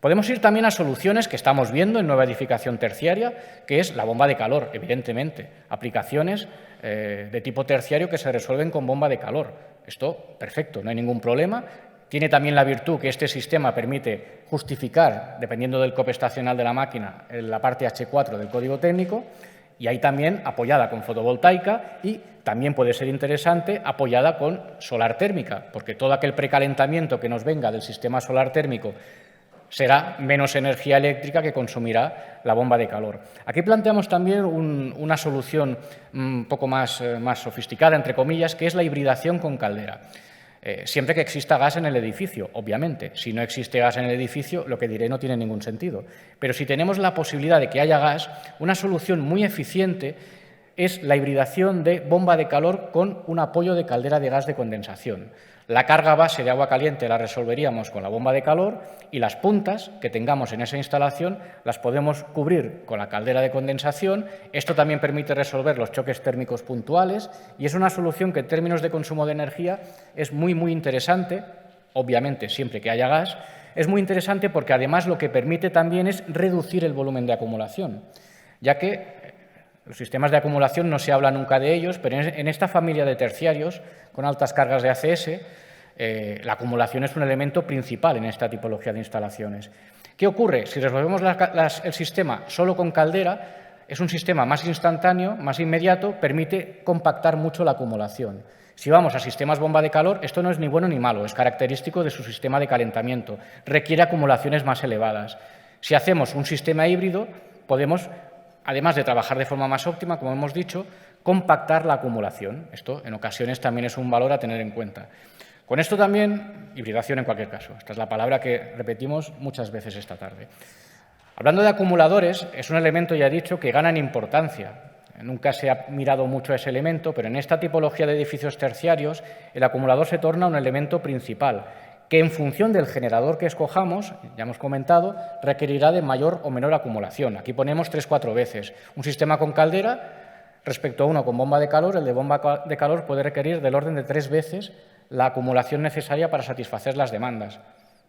Podemos ir también a soluciones que estamos viendo en nueva edificación terciaria, que es la bomba de calor, evidentemente. Aplicaciones de tipo terciario que se resuelven con bomba de calor. Esto, perfecto, no hay ningún problema. Tiene también la virtud que este sistema permite justificar, dependiendo del COP estacional de la máquina, en la parte H4 del código técnico, y ahí también apoyada con fotovoltaica y también puede ser interesante apoyada con solar térmica, porque todo aquel precalentamiento que nos venga del sistema solar térmico será menos energía eléctrica que consumirá la bomba de calor. Aquí planteamos también una solución un poco más sofisticada, entre comillas, que es la hibridación con caldera. Siempre que exista gas en el edificio, obviamente. Si no existe gas en el edificio, lo que diré no tiene ningún sentido. Pero si tenemos la posibilidad de que haya gas, una solución muy eficiente es la hibridación de bomba de calor con un apoyo de caldera de gas de condensación. La carga base de agua caliente la resolveríamos con la bomba de calor y las puntas que tengamos en esa instalación las podemos cubrir con la caldera de condensación. Esto también permite resolver los choques térmicos puntuales y es una solución que en términos de consumo de energía es muy interesante, obviamente siempre que haya gas. Es muy interesante porque además lo que permite también es reducir el volumen de acumulación, ya que los sistemas de acumulación no se habla nunca de ellos, pero en esta familia de terciarios con altas cargas de ACS, la acumulación es un elemento principal en esta tipología de instalaciones. ¿Qué ocurre? Si resolvemos el sistema solo con caldera, es un sistema más instantáneo, más inmediato, permite compactar mucho la acumulación. Si vamos a sistemas bomba de calor, esto no es ni bueno ni malo, es característico de su sistema de calentamiento, requiere acumulaciones más elevadas. Si hacemos un sistema híbrido, podemos, además de trabajar de forma más óptima, como hemos dicho, compactar la acumulación. Esto, en ocasiones, también es un valor a tener en cuenta. Con esto también, hibridación en cualquier caso. Esta es la palabra que repetimos muchas veces esta tarde. Hablando de acumuladores, es un elemento, ya he dicho, que gana en importancia. Nunca se ha mirado mucho ese elemento, pero en esta tipología de edificios terciarios, el acumulador se torna un elemento principal que en función del generador que escojamos, ya hemos comentado, requerirá de mayor o menor acumulación. Aquí ponemos 3-4 veces. Un sistema con caldera respecto a uno con bomba de calor, el de bomba de calor puede requerir del orden de 3 veces la acumulación necesaria para satisfacer las demandas.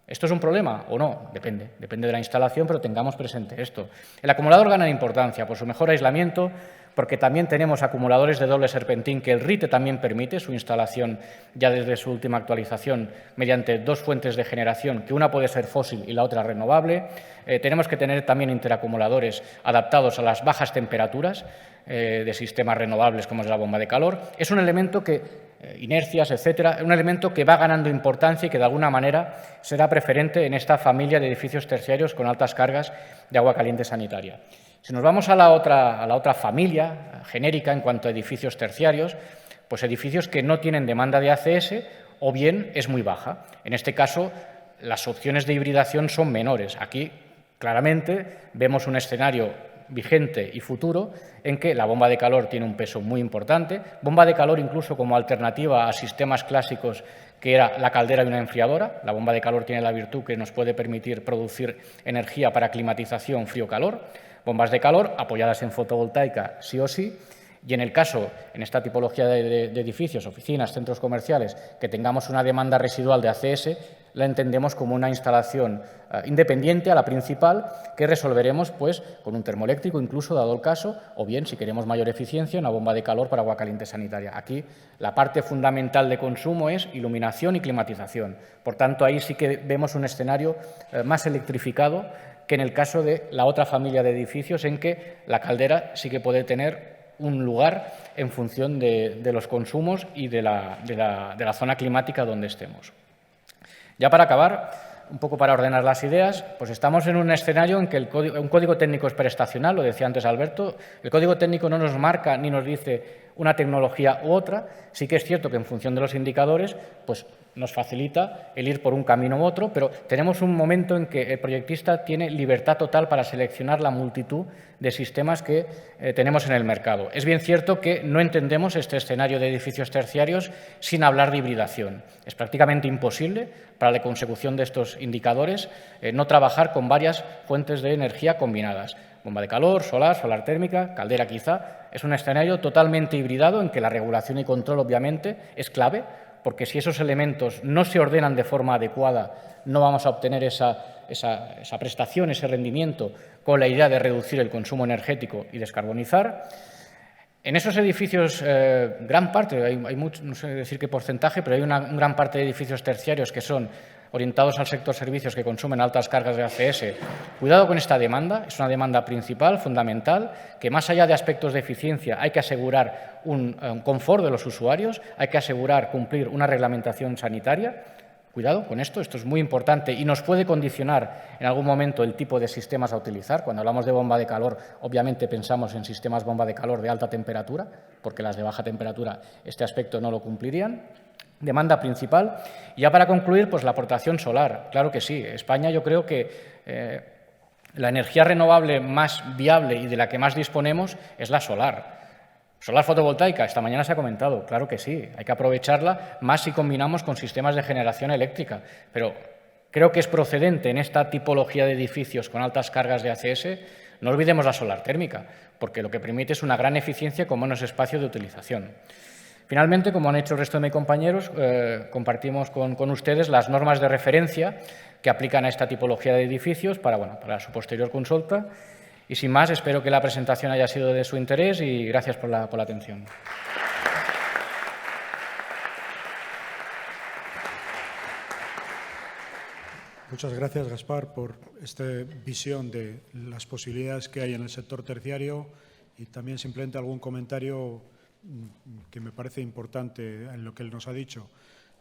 ¿Esto es un problema o no? Depende de la instalación, pero tengamos presente esto. El acumulador gana en importancia por su mejor aislamiento, porque también tenemos acumuladores de doble serpentín que el RITE también permite su instalación ya desde su última actualización mediante 2 fuentes de generación, que una puede ser fósil y la otra renovable. Tenemos que tener también interacumuladores adaptados a las bajas temperaturas de sistemas renovables como es la bomba de calor. Es un elemento que inercias, etcétera, un elemento que va ganando importancia y que de alguna manera será preferente en esta familia de edificios terciarios con altas cargas de agua caliente sanitaria. Si nos vamos a la otra familia genérica en cuanto a edificios terciarios, pues edificios que no tienen demanda de ACS o bien es muy baja. En este caso, las opciones de hibridación son menores. Aquí, claramente, vemos un escenario vigente y futuro en que la bomba de calor tiene un peso muy importante, bomba de calor incluso como alternativa a sistemas clásicos que era la caldera y una enfriadora. La bomba de calor tiene la virtud que nos puede permitir producir energía para climatización frío-calor, bombas de calor apoyadas en fotovoltaica sí o sí. Y en el caso, en esta tipología de edificios, oficinas, centros comerciales, que tengamos una demanda residual de ACS, la entendemos como una instalación independiente a la principal que resolveremos pues, con un termoeléctrico, incluso dado el caso, o bien, si queremos mayor eficiencia, una bomba de calor para agua caliente sanitaria. Aquí la parte fundamental de consumo es iluminación y climatización. Por tanto, ahí sí que vemos un escenario más electrificado que en el caso de la otra familia de edificios en que la caldera sí que puede tener un lugar en función de los consumos y de la zona climática donde estemos. Ya para acabar, un poco para ordenar las ideas, pues estamos en un escenario en que un código técnico es prestacional, lo decía antes Alberto. El código técnico no nos marca ni nos dice una tecnología u otra. Sí que es cierto que en función de los indicadores pues nos facilita el ir por un camino u otro, pero tenemos un momento en que el proyectista tiene libertad total para seleccionar la multitud de sistemas que tenemos en el mercado. Es bien cierto que no entendemos este escenario de edificios terciarios sin hablar de hibridación. Es prácticamente imposible para la consecución de estos indicadores no trabajar con varias fuentes de energía combinadas. Bomba de calor, solar térmica, caldera quizá. Es un escenario totalmente hibridado en que la regulación y control obviamente es clave, porque si esos elementos no se ordenan de forma adecuada, no vamos a obtener esa prestación, ese rendimiento, con la idea de reducir el consumo energético y descarbonizar. En esos edificios, gran parte, hay mucho, no sé decir qué porcentaje, pero hay una gran parte de edificios terciarios que son orientados al sector servicios que consumen altas cargas de ACS. Cuidado con esta demanda, es una demanda principal, fundamental, que más allá de aspectos de eficiencia hay que asegurar un confort de los usuarios, hay que asegurar cumplir una reglamentación sanitaria. Cuidado con esto es muy importante y nos puede condicionar en algún momento el tipo de sistemas a utilizar. Cuando hablamos de bomba de calor, obviamente pensamos en sistemas bomba de calor de alta temperatura, porque las de baja temperatura este aspecto no lo cumplirían. Demanda principal. Y ya para concluir, pues la aportación solar. Claro que sí. España yo creo que la energía renovable más viable y de la que más disponemos es la solar. Solar fotovoltaica, esta mañana se ha comentado, claro que sí, hay que aprovecharla más si combinamos con sistemas de generación eléctrica, pero creo que es procedente en esta tipología de edificios con altas cargas de ACS, no olvidemos la solar térmica, porque lo que permite es una gran eficiencia con menos espacio de utilización. Finalmente, como han hecho el resto de mis compañeros, compartimos con ustedes las normas de referencia que aplican a esta tipología de edificios para su posterior consulta. Y sin más, espero que la presentación haya sido de su interés y gracias por la atención. Muchas gracias, Gaspar, por esta visión de las posibilidades que hay en el sector terciario y también simplemente algún comentario que me parece importante en lo que él nos ha dicho.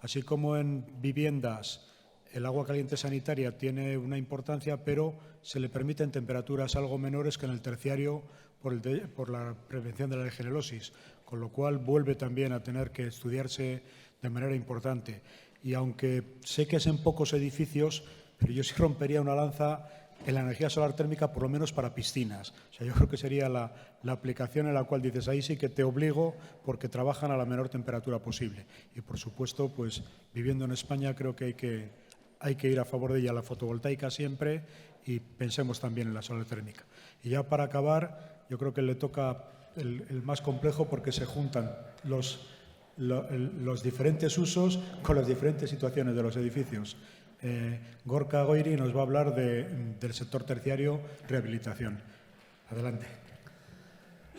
Así como en viviendas el agua caliente sanitaria tiene una importancia, pero se le permiten temperaturas algo menores que en el terciario por la prevención de la legionelosis, con lo cual vuelve también a tener que estudiarse de manera importante. Y aunque sé que es en pocos edificios, pero yo sí rompería una lanza en la energía solar térmica, por lo menos para piscinas. O sea, yo creo que sería la aplicación en la cual dices, ahí sí que te obligo porque trabajan a la menor temperatura posible. Y, por supuesto, pues viviendo en España creo que hay que ir a favor de ella, la fotovoltaica siempre, y pensemos también en la solar térmica. Y ya para acabar, yo creo que le toca el más complejo porque se juntan los diferentes usos con las diferentes situaciones de los edificios. Gorka Goiri nos va a hablar del sector terciario, rehabilitación. Adelante.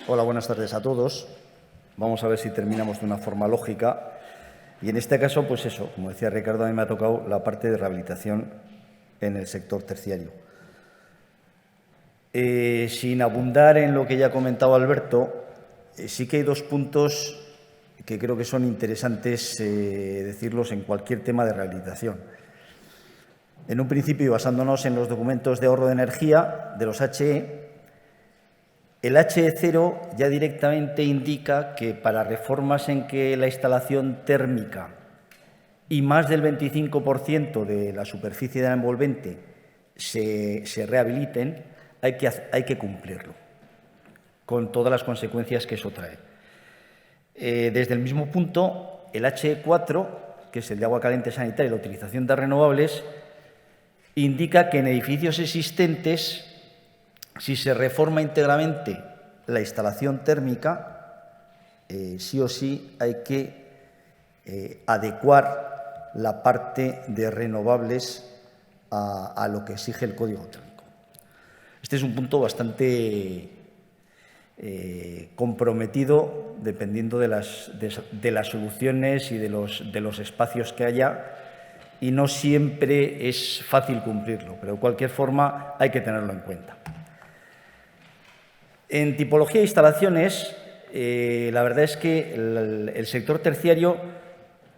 Hola, buenas tardes a todos. Vamos a ver si terminamos de una forma lógica. Y en este caso, pues eso, como decía Ricardo, a mí me ha tocado la parte de rehabilitación en el sector terciario. Sin abundar en lo que ya ha comentado Alberto, sí que hay dos puntos que creo que son interesantes decirlos en cualquier tema de rehabilitación. En un principio, y basándonos en los documentos de ahorro de energía de los HE, el HE0 ya directamente indica que para reformas en que la instalación térmica y más del 25% de la superficie de la envolvente se rehabiliten, hay que cumplirlo, con todas las consecuencias que eso trae. Desde el mismo punto, el HE4, que es el de agua caliente sanitaria y la utilización de renovables, indica que en edificios existentes, si se reforma íntegramente la instalación térmica, sí o sí hay que adecuar la parte de renovables a lo que exige el Código Técnico. Este es un punto bastante comprometido, dependiendo de las soluciones y de los espacios que haya, y no siempre es fácil cumplirlo, pero de cualquier forma hay que tenerlo en cuenta. En tipología de instalaciones, la verdad es que el sector terciario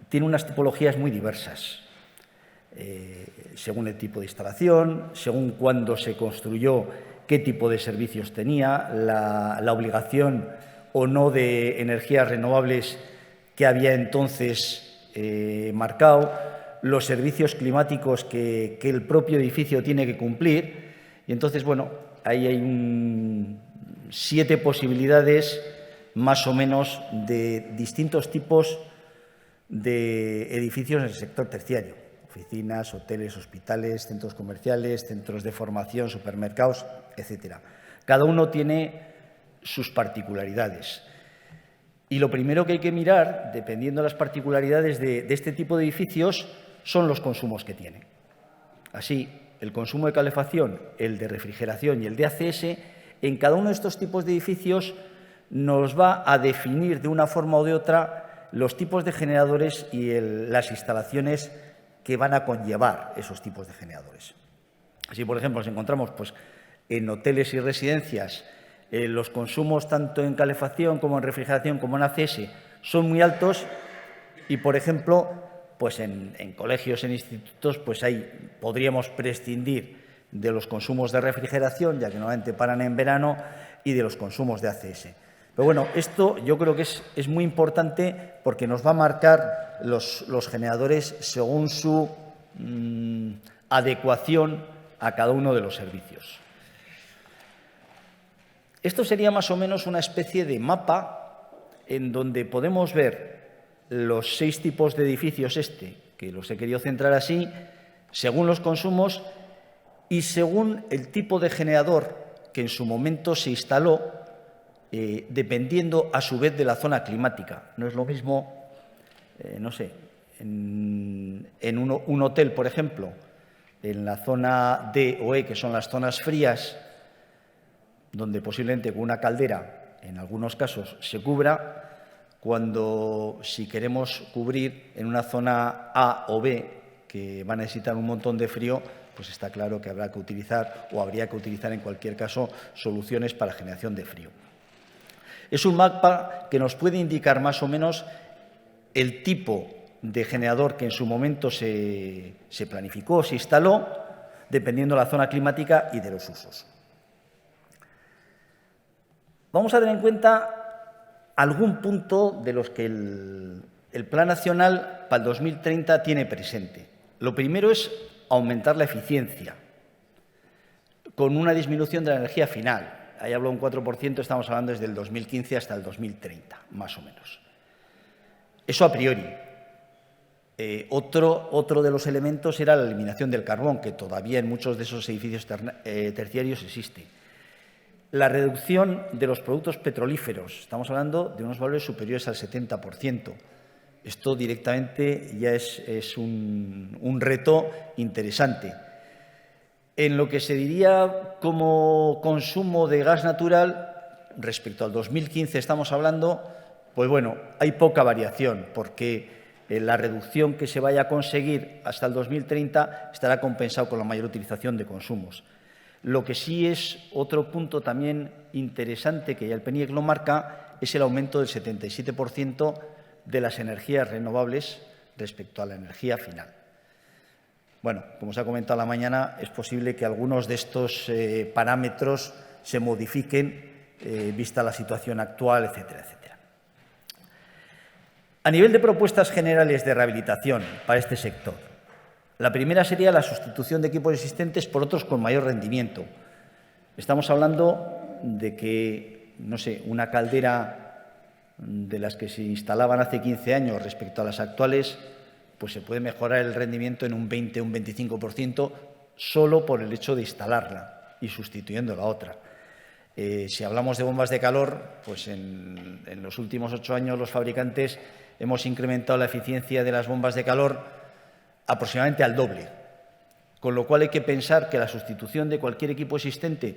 tiene unas tipologías muy diversas, según el tipo de instalación, según cuándo se construyó, qué tipo de servicios tenía, la obligación o no de energías renovables que había entonces marcado, los servicios climáticos que el propio edificio tiene que cumplir. Y entonces, bueno, ahí hay 7 posibilidades más o menos de distintos tipos de edificios en el sector terciario: oficinas, hoteles, hospitales, centros comerciales, centros de formación, supermercados, etcétera. Cada uno tiene sus particularidades. Y lo primero que hay que mirar, dependiendo de las particularidades de este tipo de edificios, son los consumos que tienen. Así, el consumo de calefacción, el de refrigeración y el de ACS, en cada uno de estos tipos de edificios nos va a definir de una forma o de otra los tipos de generadores y las instalaciones que van a conllevar esos tipos de generadores. Así, por ejemplo, nos encontramos pues, en hoteles y residencias, los consumos tanto en calefacción como en refrigeración como en ACS son muy altos y, por ejemplo, pues en colegios, en institutos, pues ahí podríamos prescindir de los consumos de refrigeración, ya que normalmente paran en verano, y de los consumos de ACS. Pero bueno, esto yo creo que es muy importante porque nos va a marcar los generadores según su adecuación a cada uno de los servicios. Esto sería más o menos una especie de mapa en donde podemos ver los 6 tipos de edificios que los he querido centrar así, según los consumos y según el tipo de generador que en su momento se instaló, dependiendo a su vez de la zona climática. No es lo mismo, no sé, en un hotel, por ejemplo, en la zona D o E, que son las zonas frías, donde posiblemente con una caldera, en algunos casos, se cubra, cuando si queremos cubrir en una zona A o B, que va a necesitar un montón de frío, pues está claro que habrá que utilizar o habría que utilizar en cualquier caso soluciones para generación de frío. Es un mapa que nos puede indicar más o menos el tipo de generador que en su momento se planificó, se instaló, dependiendo de la zona climática y de los usos. Vamos a tener en cuenta algún punto de los que el Plan Nacional para el 2030 tiene presente. Lo primero es aumentar la eficiencia, con una disminución de la energía final. Ahí hablo un 4%, estamos hablando desde el 2015 hasta el 2030, más o menos. Eso a priori. Otro de los elementos era la eliminación del carbón, que todavía en muchos de esos edificios terciarios existe. La reducción de los productos petrolíferos. Estamos hablando de unos valores superiores al 70%. Esto directamente ya es un reto interesante. En lo que se diría como consumo de gas natural, respecto al 2015 estamos hablando, pues bueno, hay poca variación, porque la reducción que se vaya a conseguir hasta el 2030 estará compensado con la mayor utilización de consumos. Lo que sí es otro punto también interesante, que ya el PNIEC lo marca, es el aumento del 77% de las energías renovables respecto a la energía final. Bueno, como se ha comentado a la mañana, es posible que algunos de estos parámetros se modifiquen vista la situación actual, etcétera, etcétera. A nivel de propuestas generales de rehabilitación para este sector, la primera sería la sustitución de equipos existentes por otros con mayor rendimiento. Estamos hablando de que, no sé, una caldera de las que se instalaban hace 15 años respecto a las actuales, pues se puede mejorar el rendimiento en un 20 o un 25% solo por el hecho de instalarla y sustituyendo la otra. Si hablamos de bombas de calor, pues en los últimos 8 años los fabricantes hemos incrementado la eficiencia de las bombas de calor aproximadamente al doble, con lo cual hay que pensar que la sustitución de cualquier equipo existente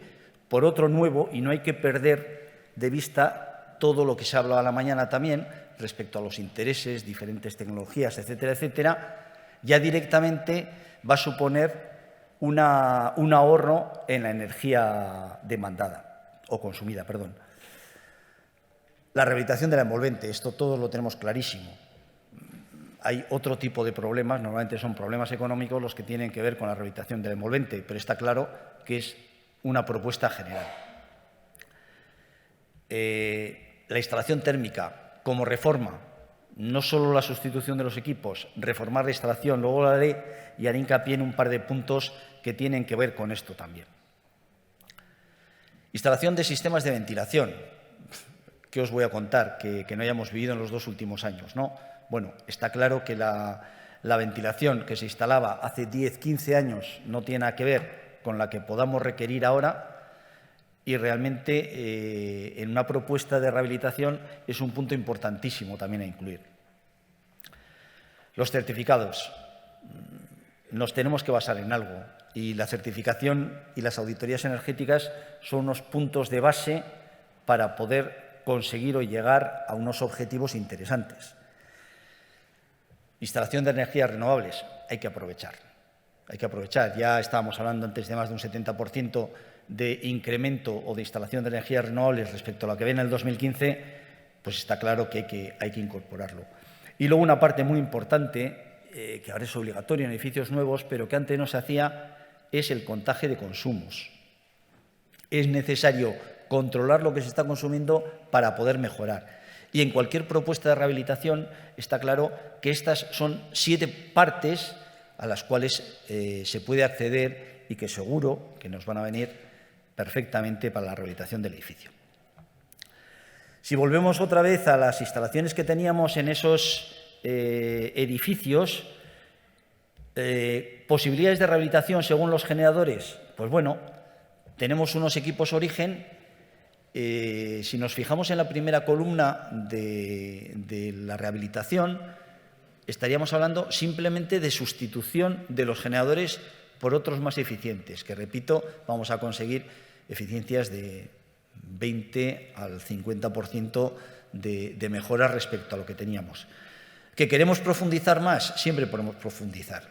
por otro nuevo, y no hay que perder de vista todo lo que se ha hablado a la mañana también respecto a los intereses, diferentes tecnologías, etcétera, etcétera, ya directamente va a suponer un ahorro en la energía demandada o consumida, perdón. La rehabilitación de la envolvente, esto todos lo tenemos clarísimo. Hay otro tipo de problemas, normalmente son problemas económicos los que tienen que ver con la rehabilitación del envolvente, pero está claro que es una propuesta general. La instalación térmica como reforma, no solo la sustitución de los equipos, reformar la instalación, luego lo haré y haré hincapié en un par de puntos que tienen que ver con esto también. Instalación de sistemas de ventilación. ¿Qué os voy a contar que no hayamos vivido en los 2 últimos años, ¿no? Bueno, está claro que la ventilación que se instalaba hace 10, 15 años no tiene nada que ver con la que podamos requerir ahora, y realmente en una propuesta de rehabilitación es un punto importantísimo también a incluir. Los certificados. Nos tenemos que basar en algo, y la certificación y las auditorías energéticas son unos puntos de base para poder conseguir o llegar a unos objetivos interesantes. Instalación de energías renovables, hay que aprovechar. Hay que aprovechar. Ya estábamos hablando antes de más de un 70% de incremento o de instalación de energías renovables respecto a lo que viene en el 2015, pues está claro que hay que incorporarlo. Y luego una parte muy importante, que ahora es obligatorio en edificios nuevos, pero que antes no se hacía, es el contaje de consumos. Es necesario controlar lo que se está consumiendo para poder mejorar. Y en cualquier propuesta de rehabilitación está claro que estas son 7 partes a las cuales se puede acceder y que seguro que nos van a venir perfectamente para la rehabilitación del edificio. Si volvemos otra vez a las instalaciones que teníamos en esos edificios, posibilidades de rehabilitación según los generadores, pues bueno, tenemos unos equipos origen. Si nos fijamos en la primera columna de la rehabilitación, estaríamos hablando simplemente de sustitución de los generadores por otros más eficientes, que, repito, vamos a conseguir eficiencias de 20 al 50% de mejora respecto a lo que teníamos. ¿Que queremos profundizar más? Siempre podemos profundizar.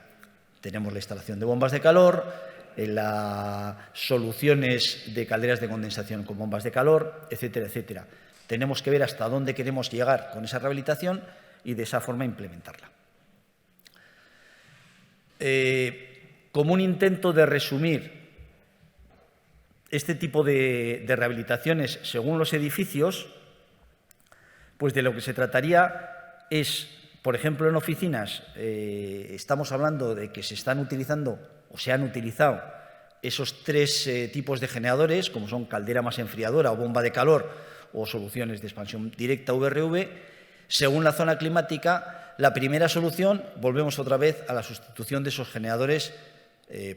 Tenemos la instalación de bombas de calor, las soluciones de calderas de condensación con bombas de calor, etcétera, etcétera. Tenemos que ver hasta dónde queremos llegar con esa rehabilitación y de esa forma implementarla. Como un intento de resumir este tipo de rehabilitaciones según los edificios, pues de lo que se trataría es, por ejemplo, en oficinas, estamos hablando de que se están utilizando o se han utilizado esos 3 tipos de generadores, como son caldera más enfriadora o bomba de calor o soluciones de expansión directa VRV. Según la zona climática, La primera solución, volvemos otra vez a la sustitución de esos generadores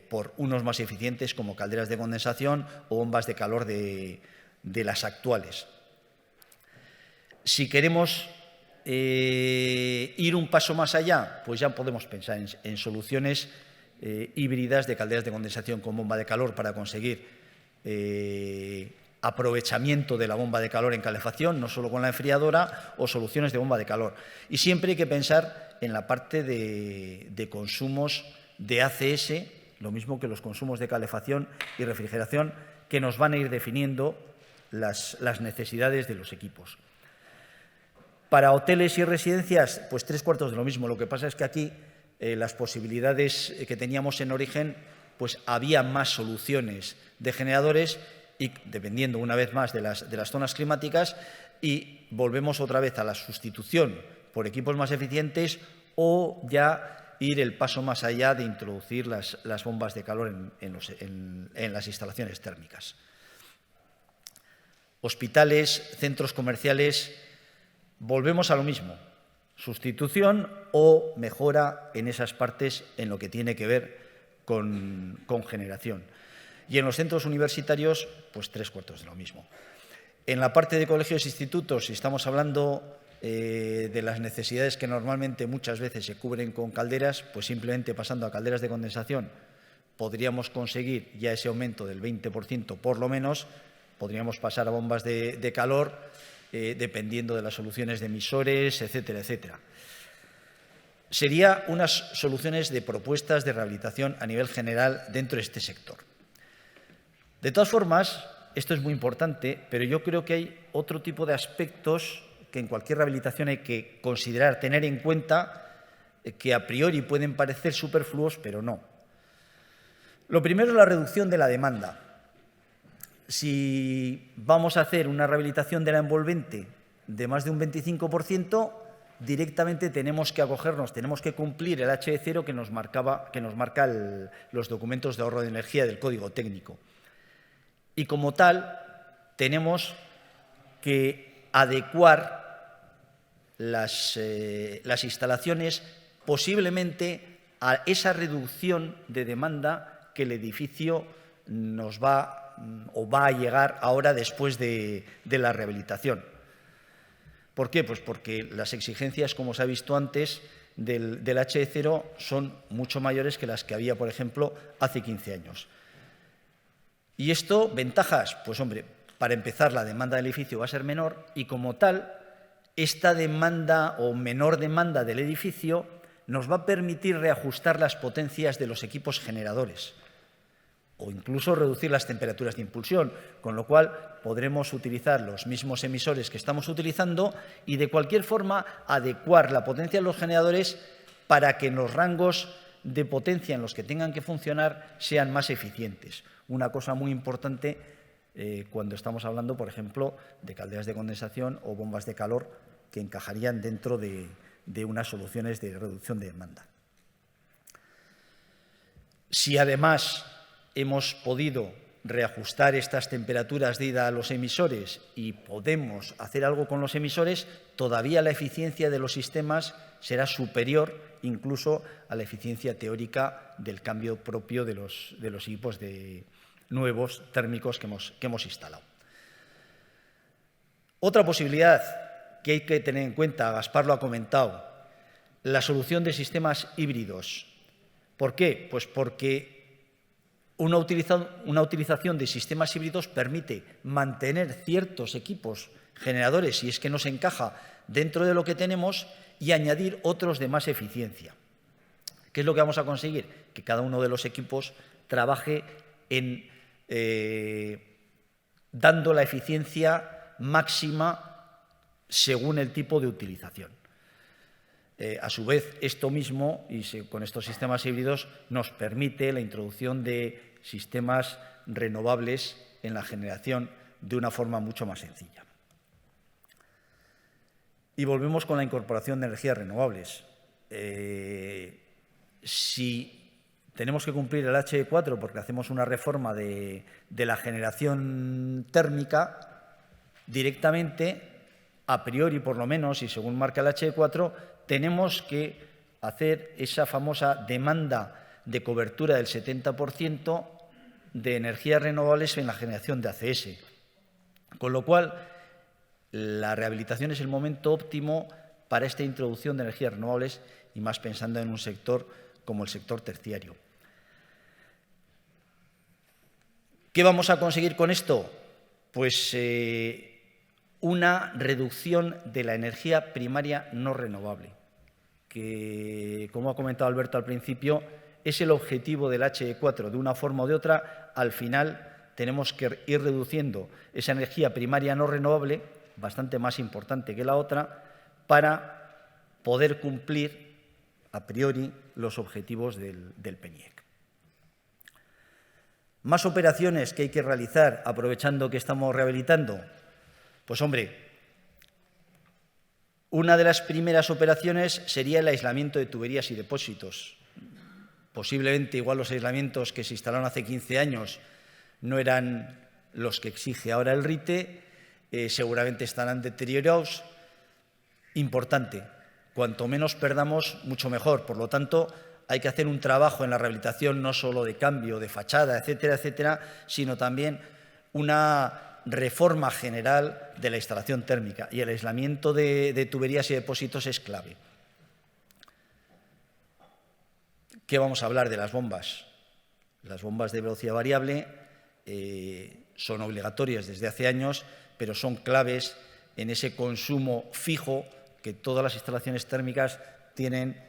por unos más eficientes como calderas de condensación o bombas de calor de las actuales. Si queremos ir un paso más allá, pues ya podemos pensar en soluciones híbridas de calderas de condensación con bomba de calor para conseguir aprovechamiento de la bomba de calor en calefacción, no solo con la enfriadora, o soluciones de bomba de calor. Y siempre hay que pensar en la parte de consumos de ACS, lo mismo que los consumos de calefacción y refrigeración, que nos van a ir definiendo las necesidades de los equipos. Para hoteles y residencias, pues 3/4 de lo mismo. Lo que pasa es que aquí las posibilidades que teníamos en origen, pues había más soluciones de generadores y dependiendo una vez más de las zonas climáticas, y volvemos otra vez a la sustitución por equipos más eficientes o ya ir el paso más allá de introducir las bombas de calor en las instalaciones térmicas. Hospitales, centros comerciales, volvemos a lo mismo, sustitución o mejora en esas partes en lo que tiene que ver con generación. Y en los centros universitarios, pues 3/4 de lo mismo. En la parte de colegios e institutos, si estamos hablando de las necesidades que normalmente muchas veces se cubren con calderas, pues simplemente pasando a calderas de condensación podríamos conseguir ya ese aumento del 20% por lo menos, podríamos pasar a bombas de calor dependiendo de las soluciones de emisores, etcétera, etcétera. Serían unas soluciones de propuestas de rehabilitación a nivel general dentro de este sector. De todas formas, esto es muy importante, pero yo creo que hay otro tipo de aspectos que en cualquier rehabilitación hay que considerar, tener en cuenta, que a priori pueden parecer superfluos, pero no. Lo primero es la reducción de la demanda. Si vamos a hacer una rehabilitación de la envolvente de más de un 25%, directamente tenemos que acogernos, tenemos que cumplir el HE0 que nos marca los documentos de ahorro de energía del Código Técnico. Y como tal, tenemos que adecuar las instalaciones posiblemente a esa reducción de demanda que el edificio nos va a llegar ahora después de la rehabilitación. ¿Por qué? Pues porque las exigencias, como se ha visto antes, del HE0 son mucho mayores que las que había, por ejemplo, hace 15 años. ¿Y esto, ventajas? Pues hombre, para empezar, la demanda del edificio va a ser menor y como tal, esta demanda o menor demanda del edificio nos va a permitir reajustar las potencias de los equipos generadores o incluso reducir las temperaturas de impulsión, con lo cual podremos utilizar los mismos emisores que estamos utilizando y de cualquier forma adecuar la potencia de los generadores para que en los rangos de potencia en los que tengan que funcionar sean más eficientes. Una cosa muy importante cuando estamos hablando, por ejemplo, de calderas de condensación o bombas de calor que encajarían dentro de unas soluciones de reducción de demanda. Si además hemos podido reajustar estas temperaturas de ida a los emisores y podemos hacer algo con los emisores, todavía la eficiencia de los sistemas será superior incluso a la eficiencia teórica del cambio propio de los equipos nuevos térmicos que hemos instalado. Otra posibilidad que hay que tener en cuenta, Gaspar lo ha comentado, la solución de sistemas híbridos. ¿Por qué? Pues porque una utilización de sistemas híbridos permite mantener ciertos equipos generadores, si es que nos encaja dentro de lo que tenemos, y añadir otros de más eficiencia. ¿Qué es lo que vamos a conseguir? Que cada uno de los equipos trabaje dando la eficiencia máxima según el tipo de utilización. A su vez, esto mismo, y con estos sistemas híbridos, nos permite la introducción de sistemas renovables en la generación de una forma mucho más sencilla. Y volvemos con la incorporación de energías renovables. Si tenemos que cumplir el HE4 porque hacemos una reforma de la generación térmica, directamente a priori por lo menos, y según marca el HE4, tenemos que hacer esa famosa demanda de cobertura del 70% de energías renovables en la generación de ACS. Con lo cual, la rehabilitación es el momento óptimo para esta introducción de energías renovables y más pensando en un sector como el sector terciario. ¿Qué vamos a conseguir con esto? Pues una reducción de la energía primaria no renovable, que, como ha comentado Alberto al principio, es el objetivo del HE4. De una forma o de otra, al final tenemos que ir reduciendo esa energía primaria no renovable, bastante más importante que la otra, para poder cumplir a priori los objetivos del PNIEC. ¿Más operaciones que hay que realizar aprovechando que estamos rehabilitando? Pues hombre, una de las primeras operaciones sería el aislamiento de tuberías y depósitos. Posiblemente igual los aislamientos que se instalaron hace 15 años no eran los que exige ahora el RITE, seguramente estarán deteriorados. Importante, cuanto menos perdamos, mucho mejor. Por lo tanto, hay que hacer un trabajo en la rehabilitación no solo de cambio, de fachada, etcétera, etcétera, sino también una reforma general de la instalación térmica, y el aislamiento de tuberías y depósitos es clave. ¿Qué vamos a hablar de las bombas? Las bombas de velocidad variable son obligatorias desde hace años, pero son claves en ese consumo fijo que todas las instalaciones térmicas tienen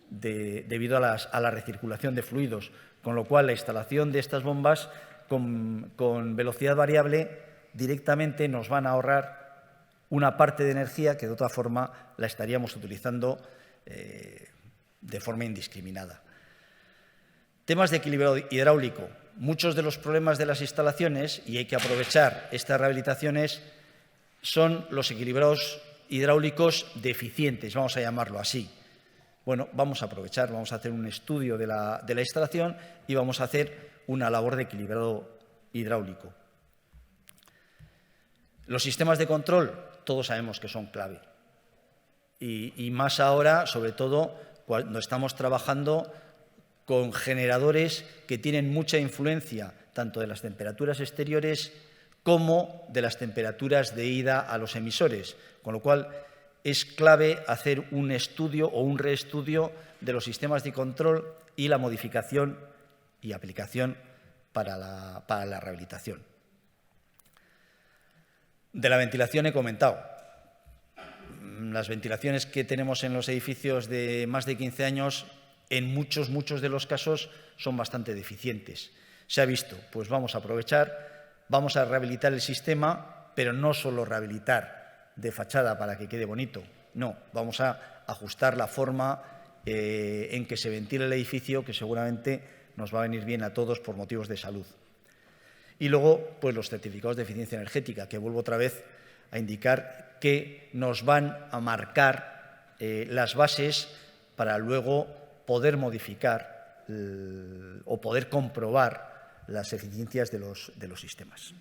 debido a la recirculación de fluidos, con lo cual la instalación de estas bombas con velocidad variable directamente nos van a ahorrar una parte de energía que de otra forma la estaríamos utilizando de forma indiscriminada. Temas de equilibrio hidráulico. Muchos de los problemas de las instalaciones, y hay que aprovechar estas rehabilitaciones, son los equilibrados hidráulicos deficientes, vamos a llamarlo así. Bueno, vamos a aprovechar, vamos a hacer un estudio de la instalación y vamos a hacer una labor de equilibrado hidráulico. Los sistemas de control, todos sabemos que son clave. Y más ahora, sobre todo, cuando estamos trabajando con generadores que tienen mucha influencia tanto de las temperaturas exteriores como de las temperaturas de ida a los emisores, con lo cual es clave hacer un estudio o un reestudio de los sistemas de control y la modificación y aplicación para la rehabilitación. De la ventilación he comentado. Las ventilaciones que tenemos en los edificios de más de 15 años, en muchos de los casos, son bastante deficientes. Se ha visto, pues vamos a aprovechar, vamos a rehabilitar el sistema, pero no solo rehabilitar de fachada para que quede bonito, no, vamos a ajustar la forma en que se ventila el edificio, que seguramente nos va a venir bien a todos por motivos de salud. Y luego, pues los certificados de eficiencia energética, que vuelvo otra vez a indicar que nos van a marcar las bases para luego poder modificar o poder comprobar las eficiencias de los sistemas.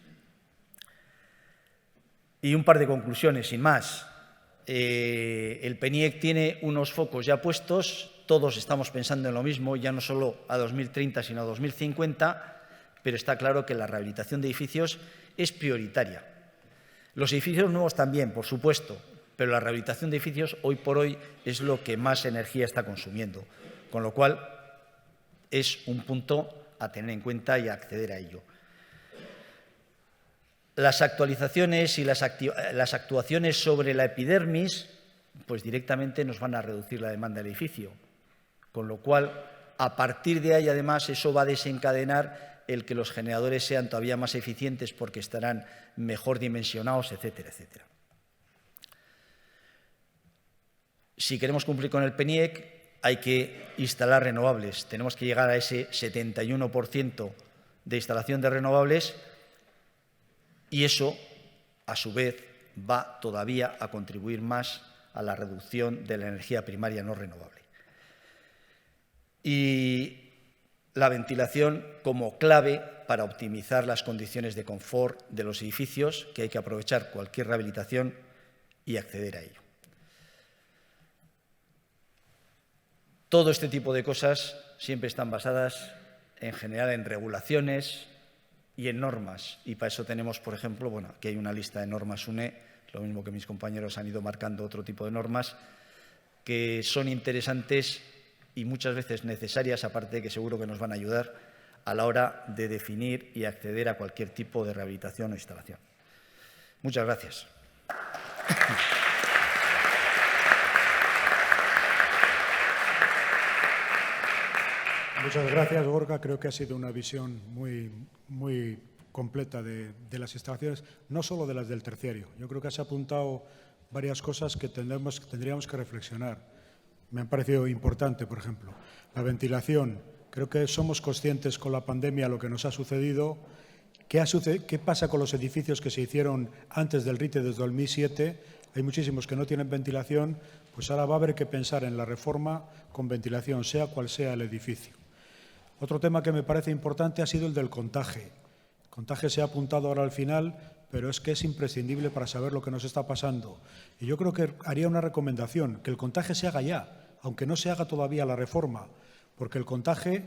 Y un par de conclusiones, sin más. El PNIEC tiene unos focos ya puestos, todos estamos pensando en lo mismo, ya no solo a 2030, sino a 2050, pero está claro que la rehabilitación de edificios es prioritaria. Los edificios nuevos también, por supuesto, pero la rehabilitación de edificios hoy por hoy es lo que más energía está consumiendo, con lo cual es un punto a tener en cuenta y a acceder a ello. Las actualizaciones y las actuaciones sobre la epidermis, pues directamente nos van a reducir la demanda del edificio, con lo cual, a partir de ahí, además, eso va a desencadenar el que los generadores sean todavía más eficientes porque estarán mejor dimensionados, etcétera, etcétera. Si queremos cumplir con el PNIEC, hay que instalar renovables. Tenemos que llegar a ese 71% de instalación de renovables y eso, a su vez, va todavía a contribuir más a la reducción de la energía primaria no renovable. Y la ventilación como clave para optimizar las condiciones de confort de los edificios, que hay que aprovechar cualquier rehabilitación y acceder a ello. Todo este tipo de cosas siempre están basadas, en general, en regulaciones y en normas. Y para eso tenemos, por ejemplo, bueno, aquí hay una lista de normas UNE, lo mismo que mis compañeros han ido marcando otro tipo de normas, que son interesantes y muchas veces necesarias, aparte de que seguro que nos van a ayudar a la hora de definir y acceder a cualquier tipo de rehabilitación o instalación. Muchas gracias. Muchas gracias, Gorka. Creo que ha sido una visión muy completa de las instalaciones, no solo de las del terciario. Yo creo que has apuntado varias cosas que tendríamos que reflexionar. Me han parecido importante, por ejemplo, la ventilación. Creo que somos conscientes con la pandemia lo que nos ha sucedido. ¿Qué pasa con los edificios que se hicieron antes del RITE desde 2007? Hay muchísimos que no tienen ventilación, pues ahora va a haber que pensar en la reforma con ventilación, sea cual sea el edificio. Otro tema que me parece importante ha sido el del contaje. El contaje se ha apuntado ahora al final, pero es que es imprescindible para saber lo que nos está pasando. Y yo creo que haría una recomendación, que el contaje se haga ya, aunque no se haga todavía la reforma, porque el contaje,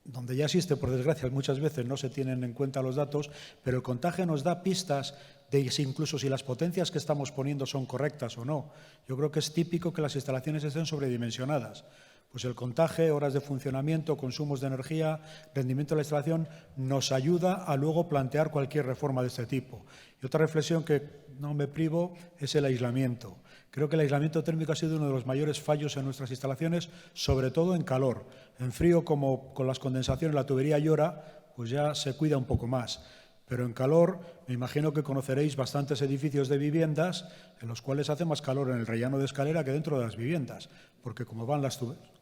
donde ya existe, por desgracia, muchas veces no se tienen en cuenta los datos, pero el contaje nos da pistas de incluso si las potencias que estamos poniendo son correctas o no. Yo creo que es típico que las instalaciones estén sobredimensionadas. Pues el contaje, horas de funcionamiento, consumos de energía, rendimiento de la instalación, nos ayuda a luego plantear cualquier reforma de este tipo. Y otra reflexión que no me privo es el aislamiento. Creo que el aislamiento térmico ha sido uno de los mayores fallos en nuestras instalaciones, sobre todo en calor. En frío, como con las condensaciones la tubería llora, pues ya se cuida un poco más. Pero en calor, me imagino que conoceréis bastantes edificios de viviendas en los cuales hace más calor en el rellano de escalera que dentro de las viviendas, porque como van las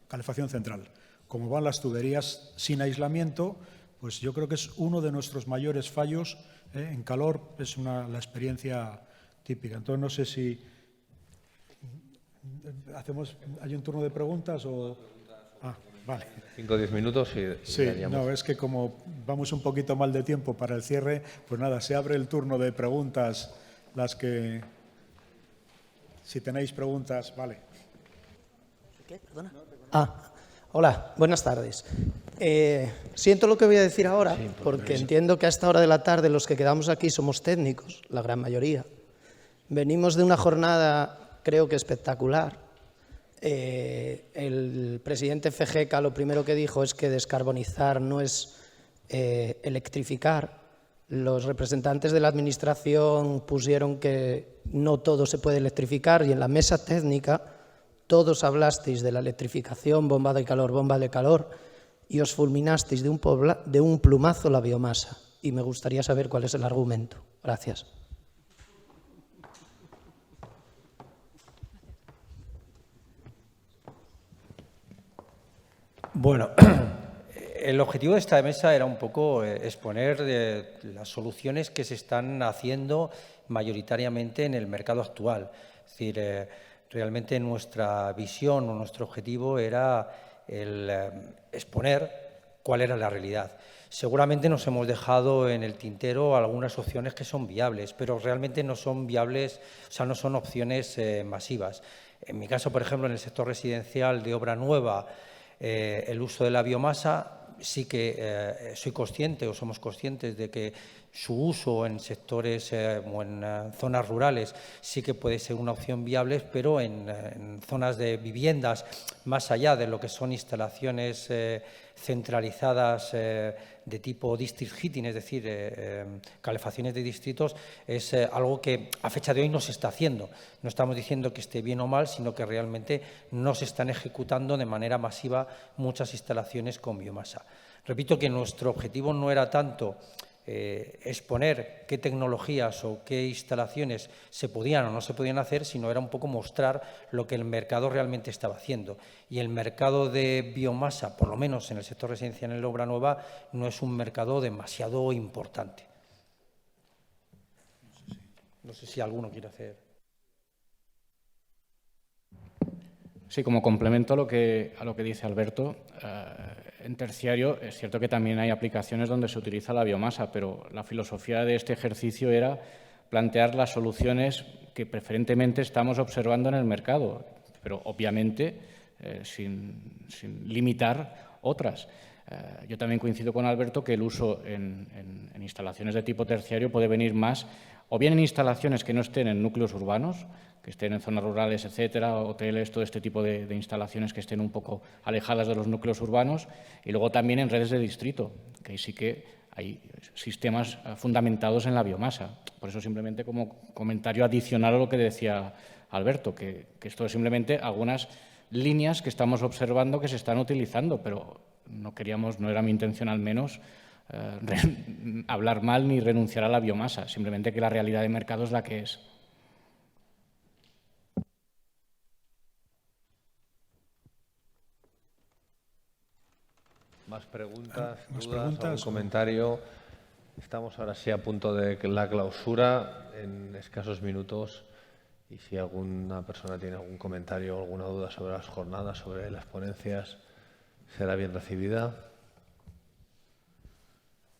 calefacción central, como van las tuberías sin aislamiento, pues yo creo que es uno de nuestros mayores fallos. En calor es la experiencia típica. Entonces, no sé si ¿hay un turno de preguntas o...? Vale. 5 o 10 minutos y sí, no, es que como vamos un poquito mal de tiempo para el cierre, pues nada, se abre el turno de preguntas, las que... Si tenéis preguntas, vale. ¿Qué? Perdona. Hola, buenas tardes. Siento lo que voy a decir ahora, porque entiendo que a esta hora de la tarde los que quedamos aquí somos técnicos, la gran mayoría. Venimos de una jornada, creo que espectacular. El presidente FGECA lo primero que dijo es que descarbonizar no es electrificar. Los representantes de la Administración pusieron que no todo se puede electrificar y en la mesa técnica todos hablasteis de la electrificación, bomba de calor y os fulminasteis de un plumazo la biomasa. Y me gustaría saber cuál es el argumento. Gracias. Bueno, el objetivo de esta mesa era un poco exponer las soluciones que se están haciendo mayoritariamente en el mercado actual. Es decir, realmente nuestra visión o nuestro objetivo era el exponer cuál era la realidad. Seguramente nos hemos dejado en el tintero algunas opciones que son viables, pero realmente no son viables, o sea, no son opciones masivas. En mi caso, por ejemplo, en el sector residencial de obra nueva, el uso de la biomasa, sí que soy consciente o somos conscientes de que su uso en sectores o en zonas rurales sí que puede ser una opción viable, pero en zonas de viviendas, más allá de lo que son instalaciones centralizadas de tipo district heating, es decir, calefacciones de distritos, es algo que a fecha de hoy no se está haciendo. No estamos diciendo que esté bien o mal, sino que realmente no se están ejecutando de manera masiva muchas instalaciones con biomasa. Repito que nuestro objetivo no era tanto exponer qué tecnologías o qué instalaciones se podían o no se podían hacer, sino era un poco mostrar lo que el mercado realmente estaba haciendo. Y el mercado de biomasa, por lo menos en el sector residencial en la obra nueva, no es un mercado demasiado importante. No sé si alguno quiere hacer. Sí, como complemento a lo que dice Alberto, en terciario es cierto que también hay aplicaciones donde se utiliza la biomasa, pero la filosofía de este ejercicio era plantear las soluciones que preferentemente estamos observando en el mercado, pero obviamente sin limitar otras. Yo también coincido con Alberto que el uso en instalaciones de tipo terciario puede venir más o bien en instalaciones que no estén en núcleos urbanos, que estén en zonas rurales, etcétera, hoteles, todo este tipo de instalaciones que estén un poco alejadas de los núcleos urbanos, y luego también en redes de distrito, que ahí sí que hay sistemas fundamentados en la biomasa. Por eso, simplemente como comentario adicional a lo que decía Alberto, que esto es simplemente algunas líneas que estamos observando que se están utilizando, pero no era mi intención al menos hablar mal ni renunciar a la biomasa, simplemente que la realidad de mercado es la que es. ¿Más preguntas, dudas, algún comentario? Estamos ahora sí a punto de la clausura, en escasos minutos, y si alguna persona tiene algún comentario o alguna duda sobre las jornadas, sobre las ponencias, será bien recibida.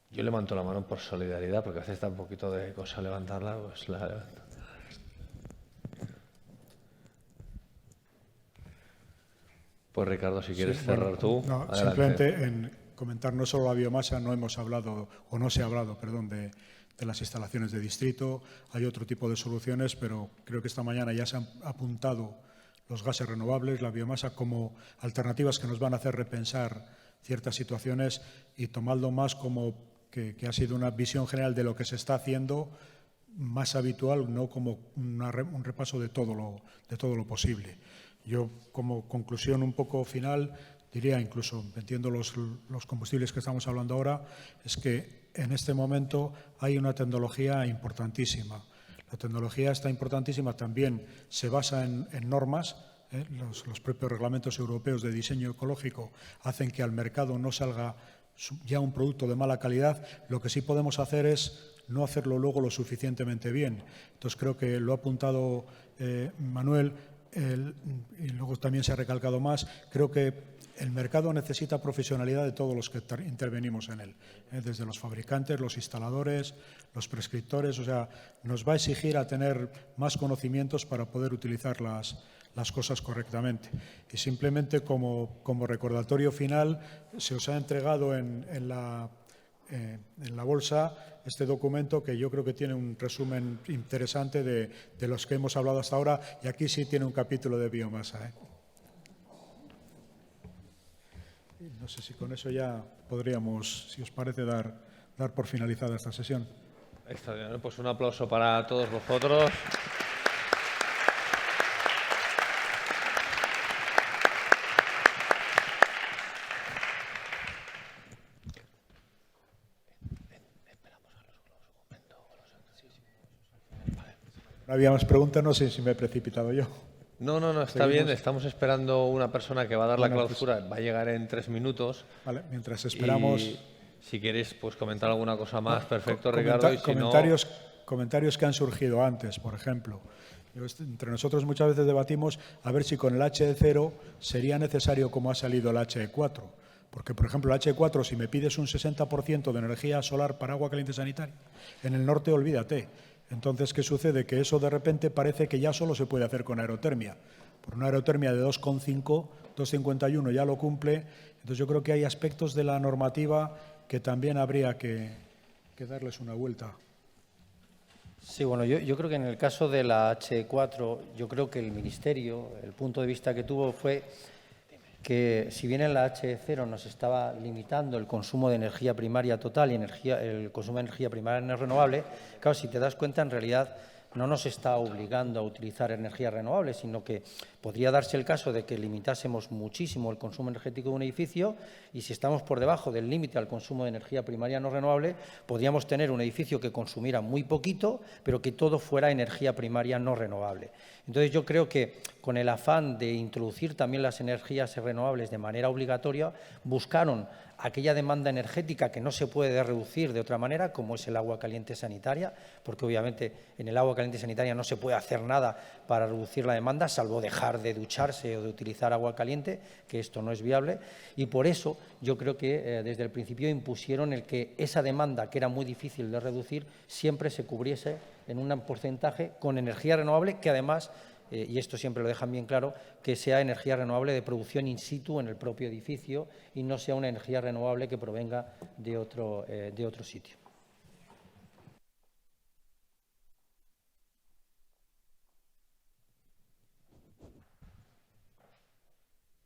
Yo levanto la mano por solidaridad, porque a veces está un poquito de cosa levantarla, pues la levanto. Pues Ricardo, si quieres cerrar tú. No, adelante. simplemente en comentar no solo la biomasa, no hemos hablado, o no se ha hablado, perdón, de las instalaciones de distrito. Hay otro tipo de soluciones, pero creo que esta mañana ya se han apuntado los gases renovables, la biomasa, como alternativas que nos van a hacer repensar ciertas situaciones y tomarlo más como que ha sido una visión general de lo que se está haciendo más habitual, no como un repaso de todo lo posible. Yo, como conclusión un poco final, diría, incluso entiendo los combustibles que estamos hablando ahora, es que en este momento hay una tecnología importantísima. La tecnología está importantísima, también se basa en normas. Los propios reglamentos europeos de diseño ecológico hacen que al mercado no salga ya un producto de mala calidad. Lo que sí podemos hacer es no hacerlo luego lo suficientemente bien. Entonces, creo que lo ha apuntado Manuel, y luego también se ha recalcado más. Creo que el mercado necesita profesionalidad de todos los que intervenimos en él, desde los fabricantes, los instaladores, los prescriptores. O sea, nos va a exigir a tener más conocimientos para poder utilizar las cosas correctamente. Y simplemente como recordatorio final, se os ha entregado en la bolsa este documento, que yo creo que tiene un resumen interesante de los que hemos hablado hasta ahora, y aquí sí tiene un capítulo de biomasa. No sé si con eso ya podríamos, si os parece, dar por finalizada esta sesión. Extraordinario. Pues un aplauso para todos vosotros. No había más preguntas, no sé si me he precipitado yo. No, está bien. Estamos esperando una persona que va a dar la clausura. Va a llegar en 3 minutos. Vale, mientras esperamos. Y si queréis pues comentar alguna cosa más, perfecto, Ricardo. Y si comentarios que han surgido antes, por ejemplo. Entre nosotros muchas veces debatimos a ver si con el HE0 sería necesario como ha salido el HE4. Porque, por ejemplo, el HE4, si me pides un 60% de energía solar para agua caliente sanitaria, en el norte olvídate. Entonces, ¿qué sucede? Que eso de repente parece que ya solo se puede hacer con aerotermia. Por una aerotermia de 2,5, 2,51 ya lo cumple. Entonces, yo creo que hay aspectos de la normativa que también habría que darles una vuelta. Sí, bueno, yo creo que en el caso de la HE4, yo creo que el Ministerio, el punto de vista que tuvo fue que si bien en la HE0 nos estaba limitando el consumo de energía primaria total y el consumo de energía primaria no renovable, claro, si te das cuenta, en realidad no nos está obligando a utilizar energías renovables, sino que podría darse el caso de que limitásemos muchísimo el consumo energético de un edificio, y si estamos por debajo del límite al consumo de energía primaria no renovable, podríamos tener un edificio que consumiera muy poquito, pero que todo fuera energía primaria no renovable. Entonces, yo creo que con el afán de introducir también las energías renovables de manera obligatoria, buscaron aquella demanda energética que no se puede reducir de otra manera, como es el agua caliente sanitaria, porque obviamente en el agua caliente caliente sanitaria no se puede hacer nada para reducir la demanda, salvo dejar de ducharse o de utilizar agua caliente, que esto no es viable. Y por eso yo creo que desde el principio impusieron el que esa demanda, que era muy difícil de reducir, siempre se cubriese en un porcentaje con energía renovable, que además, y esto siempre lo dejan bien claro, que sea energía renovable de producción in situ en el propio edificio y no sea una energía renovable que provenga de otro sitio.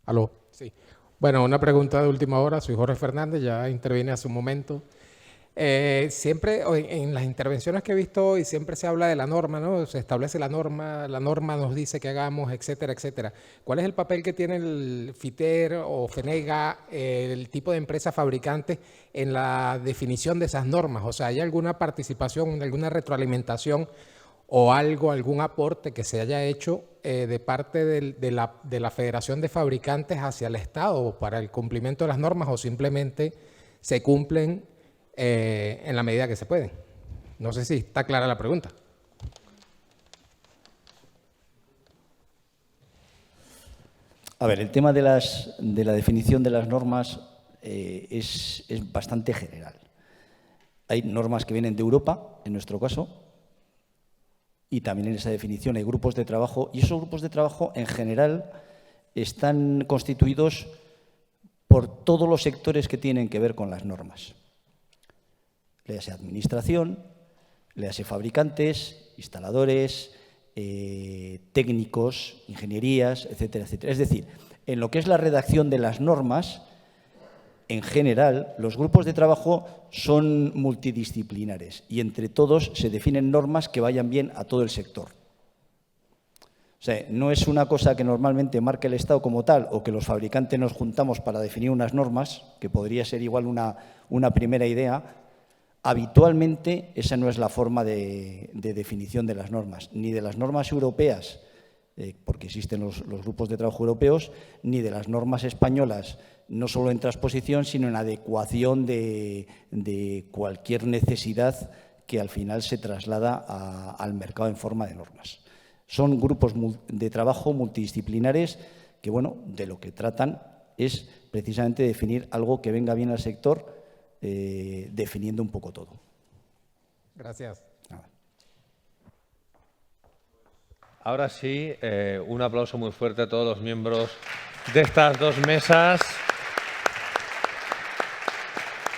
Aló, sí. Bueno, una pregunta de última hora. Soy Jorge Fernández, ya intervine hace un momento. Siempre en las intervenciones que he visto hoy siempre se habla de la norma, ¿no? Se establece la norma nos dice que hagamos, etcétera, etcétera. ¿Cuál es el papel que tiene el FITER o FENEGA, el tipo de empresa fabricante, en la definición de esas normas? O sea, ¿hay alguna participación, alguna retroalimentación o algún aporte que se haya hecho de parte de la Federación de Fabricantes hacia el Estado para el cumplimiento de las normas, o simplemente se cumplen en la medida que se pueden? No sé si está clara la pregunta. A ver, el tema de la definición de las normas es bastante general. Hay normas que vienen de Europa, en nuestro caso, y también en esa definición hay grupos de trabajo, y esos grupos de trabajo en general están constituidos por todos los sectores que tienen que ver con las normas. Léase administración, léase fabricantes, instaladores, técnicos, ingenierías, etcétera, etcétera. Es decir, en lo que es la redacción de las normas, en general, los grupos de trabajo son multidisciplinares y entre todos se definen normas que vayan bien a todo el sector. O sea, no es una cosa que normalmente marque el Estado como tal o que los fabricantes nos juntamos para definir unas normas, que podría ser igual una primera idea. Habitualmente esa no es la forma de definición de las normas, ni de las normas europeas, porque existen los grupos de trabajo europeos, ni de las normas españolas, no solo en transposición, sino en adecuación de cualquier necesidad que al final se traslada al mercado en forma de normas. Son grupos de trabajo multidisciplinares que, bueno, de lo que tratan es precisamente definir algo que venga bien al sector, definiendo un poco todo. Gracias. Ahora sí, un aplauso muy fuerte a todos los miembros de estas dos mesas.